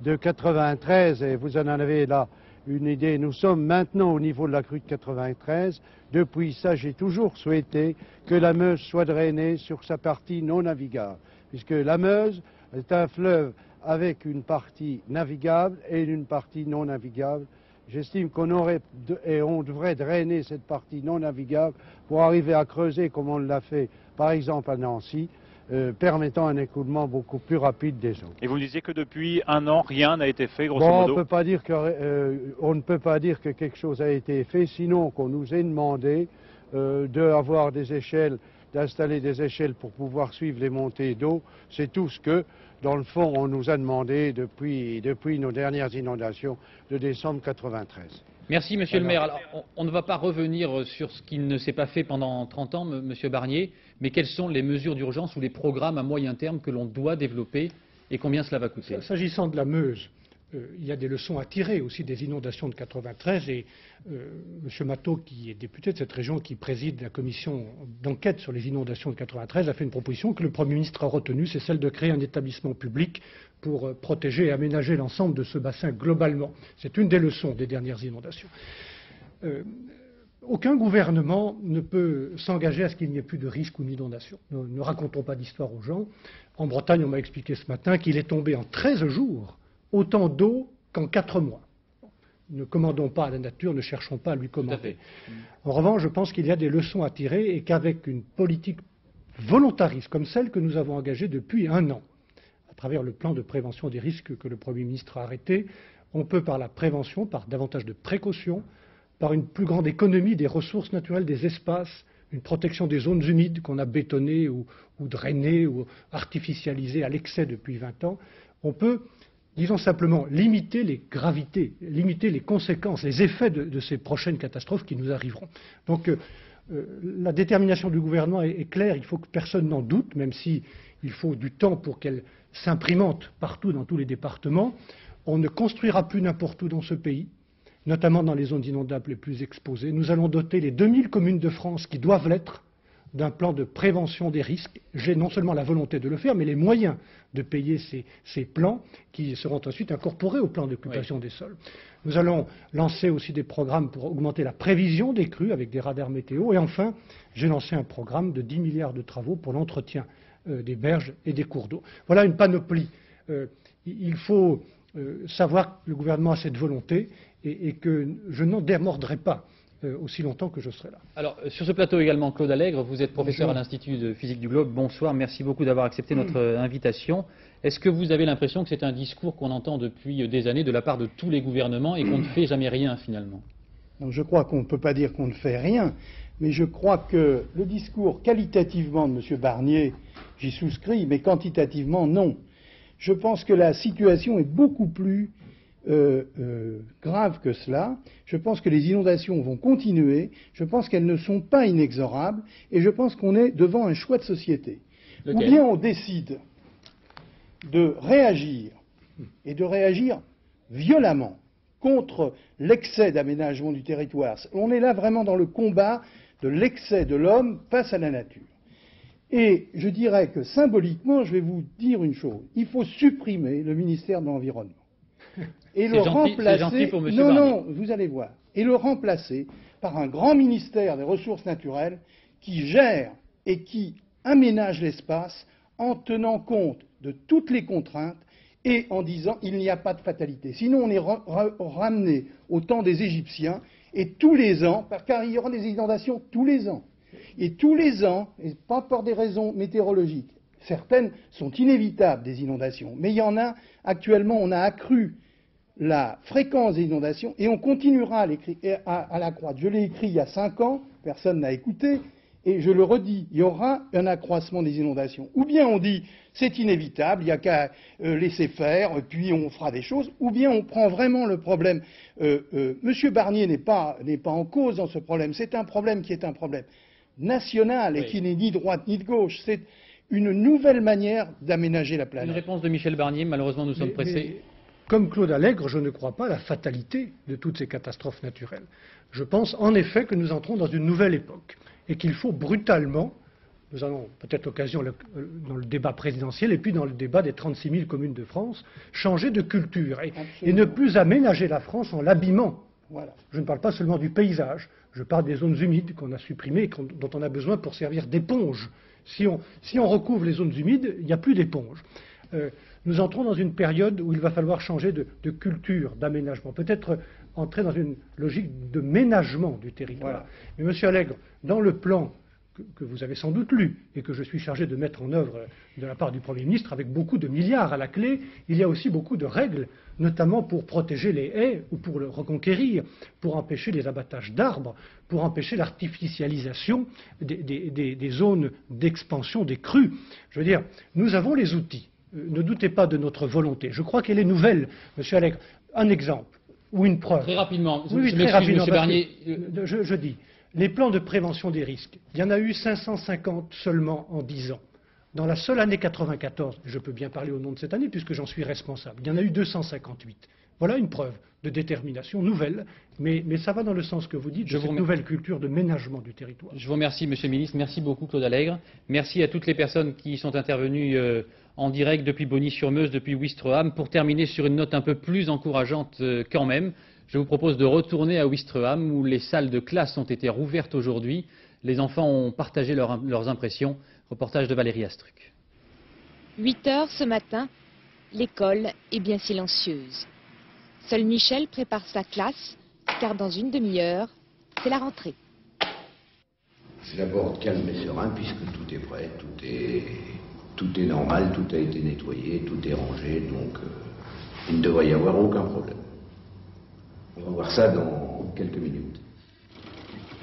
de 93, et vous en avez là une idée, nous sommes maintenant au niveau de la crue de 93. Depuis ça, j'ai toujours souhaité que la Meuse soit drainée sur sa partie non navigable, puisque la Meuse est un fleuve avec une partie navigable et une partie non navigable. J'estime qu'on devrait drainer cette partie non navigable pour arriver à creuser comme on l'a fait par exemple à Nancy, permettant un écoulement beaucoup plus rapide des eaux. Et vous me disiez que depuis un an, rien n'a été fait, grosso modo. On ne peut pas dire que quelque chose a été fait, sinon qu'on nous ait demandé d'avoir des échelles, d'installer des échelles pour pouvoir suivre les montées d'eau. C'est tout ce que, dans le fond, on nous a demandé depuis nos dernières inondations de décembre 93. Merci, Monsieur le maire. Alors, on ne va pas revenir sur ce qui ne s'est pas fait pendant 30 ans, Monsieur Barnier, mais quelles sont les mesures d'urgence ou les programmes à moyen terme que l'on doit développer et combien cela va coûter? S'agissant de la Meuse, il y a des leçons à tirer aussi des inondations de 93 et M. Matteau, qui est député de cette région, qui préside la commission d'enquête sur les inondations de 93, a fait une proposition que le Premier ministre a retenue, c'est celle de créer un établissement public pour protéger et aménager l'ensemble de ce bassin globalement. C'est une des leçons des dernières inondations. Aucun gouvernement ne peut s'engager à ce qu'il n'y ait plus de risque ou d'inondation. Ne racontons pas d'histoire aux gens. En Bretagne, on m'a expliqué ce matin qu'il est tombé en 13 jours autant d'eau qu'en 4 mois. Ne commandons pas à la nature, ne cherchons pas à lui commander. En revanche, je pense qu'il y a des leçons à tirer et qu'avec une politique volontariste comme celle que nous avons engagée depuis un an, à travers le plan de prévention des risques que le Premier ministre a arrêté, on peut par la prévention, par davantage de précautions, par une plus grande économie des ressources naturelles, des espaces, une protection des zones humides qu'on a bétonnées ou drainées ou artificialisées à l'excès depuis 20 ans, on peut, disons simplement, limiter les gravités, limiter les conséquences, les effets de ces prochaines catastrophes qui nous arriveront. Donc la détermination du gouvernement est claire, il faut que personne n'en doute, même si il faut du temps pour qu'elle s'imprimente partout dans tous les départements. On ne construira plus n'importe où dans ce pays. notamment dans les zones inondables les plus exposées. Nous allons doter les 2000 communes de France qui doivent l'être d'un plan de prévention des risques. J'ai non seulement la volonté de le faire, mais les moyens de payer ces plans qui seront ensuite incorporés au plan d'occupation des sols. Nous allons lancer aussi des programmes pour augmenter la prévision des crues avec des radars météo. Et enfin, j'ai lancé un programme de 10 milliards de travaux pour l'entretien des berges et des cours d'eau. Voilà une panoplie. Il faut savoir que le gouvernement a cette volonté et que je n'en démordrai pas aussi longtemps que je serai là. Alors, sur ce plateau également, Claude Allègre, vous êtes professeur à l'Institut de physique du Globe. Bonsoir, merci beaucoup d'avoir accepté notre invitation. Est-ce que vous avez l'impression que c'est un discours qu'on entend depuis des années de la part de tous les gouvernements et qu'on ne fait jamais rien finalement? Donc, je crois qu'on ne peut pas dire qu'on ne fait rien, mais je crois que le discours qualitativement de M. Barnier, j'y souscris, mais quantitativement, non. Je pense que la situation est beaucoup plus grave que cela. Je pense que les inondations vont continuer, je pense qu'elles ne sont pas inexorables, et je pense qu'on est devant un choix de société. Lequel? Ou bien on décide de réagir, et de réagir violemment, contre l'excès d'aménagement du territoire. On est là vraiment dans le combat de l'excès de l'homme face à la nature. Et je dirais que symboliquement, je vais vous dire une chose, il faut supprimer le ministère de l'Environnement. Et le remplacer, pour M. Barnier. Non, vous allez voir, et le remplacer par un grand ministère des ressources naturelles qui gère et qui aménage l'espace en tenant compte de toutes les contraintes et en disant il n'y a pas de fatalité. Sinon on est ramené au temps des Égyptiens et tous les ans, car il y aura des inondations tous les ans. Et tous les ans, et pas pour des raisons météorologiques, certaines sont inévitables des inondations, mais il y en a actuellement, on a accru la fréquence des inondations et on continuera à l'accroître. Je l'ai écrit il y a 5 ans, personne n'a écouté, et je le redis, il y aura un accroissement des inondations. Ou bien on dit c'est inévitable, il n'y a qu'à laisser faire, puis on fera des choses, ou bien on prend vraiment le problème. Monsieur Barnier n'est pas en cause dans ce problème, c'est un problème qui est un problème national et qui n'est ni de droite ni de gauche. C'est une nouvelle manière d'aménager la planète. Une réponse de Michel Barnier, malheureusement nous sommes pressés. Comme Claude Allègre, je ne crois pas à la fatalité de toutes ces catastrophes naturelles. Je pense en effet que nous entrons dans une nouvelle époque et qu'il faut brutalement, nous avons peut-être l'occasion dans le débat présidentiel et puis dans le débat des 36 000 communes de France, changer de culture et ne plus aménager la France en l'abîmant. Voilà. Je ne parle pas seulement du paysage, je parle des zones humides qu'on a supprimées et dont on a besoin pour servir d'éponge. Si on recouvre les zones humides, il n'y a plus d'éponge. Nous entrons dans une période où il va falloir changer de culture, d'aménagement, peut-être entrer dans une logique de ménagement du territoire. Voilà. Mais Monsieur Allègre, dans le plan que vous avez sans doute lu et que je suis chargé de mettre en œuvre de la part du Premier ministre avec beaucoup de milliards à la clé, il y a aussi beaucoup de règles, notamment pour protéger les haies ou pour le reconquérir, pour empêcher les abattages d'arbres, pour empêcher l'artificialisation des zones d'expansion des crues. Je veux dire, nous avons les outils. Ne doutez pas de notre volonté. Je crois qu'elle est nouvelle, Monsieur Allègre. Un exemple ou une preuve. Très rapidement. Oui, très rapidement. Monsieur Barnier. Je dis, les plans de prévention des risques, il y en a eu 550 seulement en 10 ans. Dans la seule année 94, je peux bien parler au nom de cette année puisque j'en suis responsable, il y en a eu 258. Voilà une preuve de détermination nouvelle, mais ça va dans le sens que vous dites de cette nouvelle culture de ménagement du territoire. Je vous remercie, Monsieur le Ministre. Merci beaucoup, Claude Allègre. Merci à toutes les personnes qui sont intervenues en direct depuis Bogny-sur-Meuse, depuis Ouistreham. Pour terminer sur une note un peu plus encourageante quand même, je vous propose de retourner à Ouistreham où les salles de classe ont été rouvertes aujourd'hui. Les enfants ont partagé leurs impressions. Reportage de Valérie Astruc. 8 heures ce matin, l'école est bien silencieuse. Seul Michel prépare sa classe, car dans une demi-heure, c'est la rentrée. C'est d'abord calme et serein puisque tout est prêt, tout est normal, tout a été nettoyé, tout est rangé, donc il ne devrait y avoir aucun problème. On va voir ça dans quelques minutes.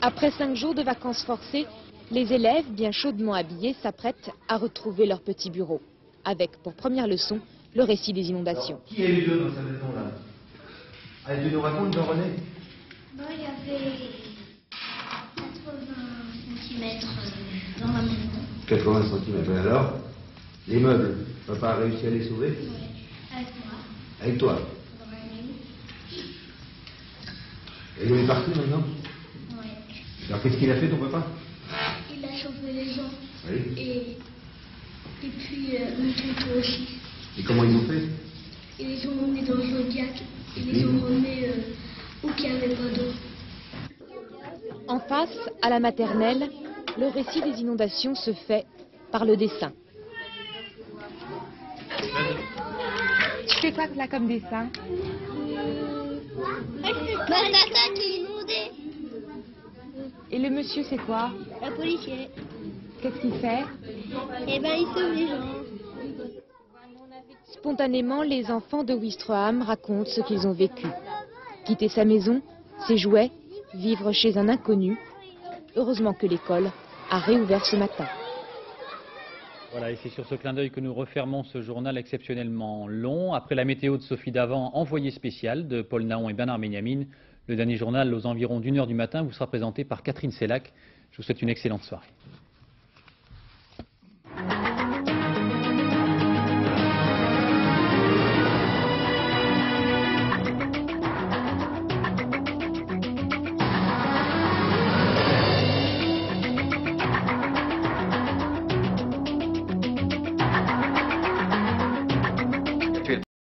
Après 5 jours de vacances forcées, les élèves, bien chaudement habillés, s'apprêtent à retrouver leur petit bureau, avec pour première leçon le récit des inondations. Alors, qui est les deux dans sa maison là? Allez, tu nous racontes, Jean-René? Bon, il y avait 80 cm dans ma maison. 80 cm, et alors? Les meubles, papa a réussi à les sauver? Oui, avec moi. Avec toi? Et l'eau est partie maintenant? Ouais. Alors qu'est-ce qu'il a fait ton papa? Il a chauffé les gens. Oui. Et puis mon tonton aussi. Et comment ils ont fait? Ils les ont emmenés dans le Zodiac. Ils les ont emmenés où il n'y avait pas d'eau. En face, à la maternelle, le récit des inondations se fait par le dessin. Tu fais quoi là comme dessin? Ma tata qui est inondée. Et le monsieur, c'est quoi? Le policier. Qu'est-ce qu'il fait? Eh ben, il sauve les gens. Spontanément, les enfants de Ouistreham racontent ce qu'ils ont vécu. Quitter sa maison, ses jouets, vivre chez un inconnu. Heureusement que l'école a réouvert ce matin. Voilà, et c'est sur ce clin d'œil que nous refermons ce journal exceptionnellement long. Après la météo de Sophie Davant, envoyée spéciale de Paul Naon et Bernard Benyamin, le dernier journal aux environs d'1h du matin vous sera présenté par Catherine Sellac. Je vous souhaite une excellente soirée.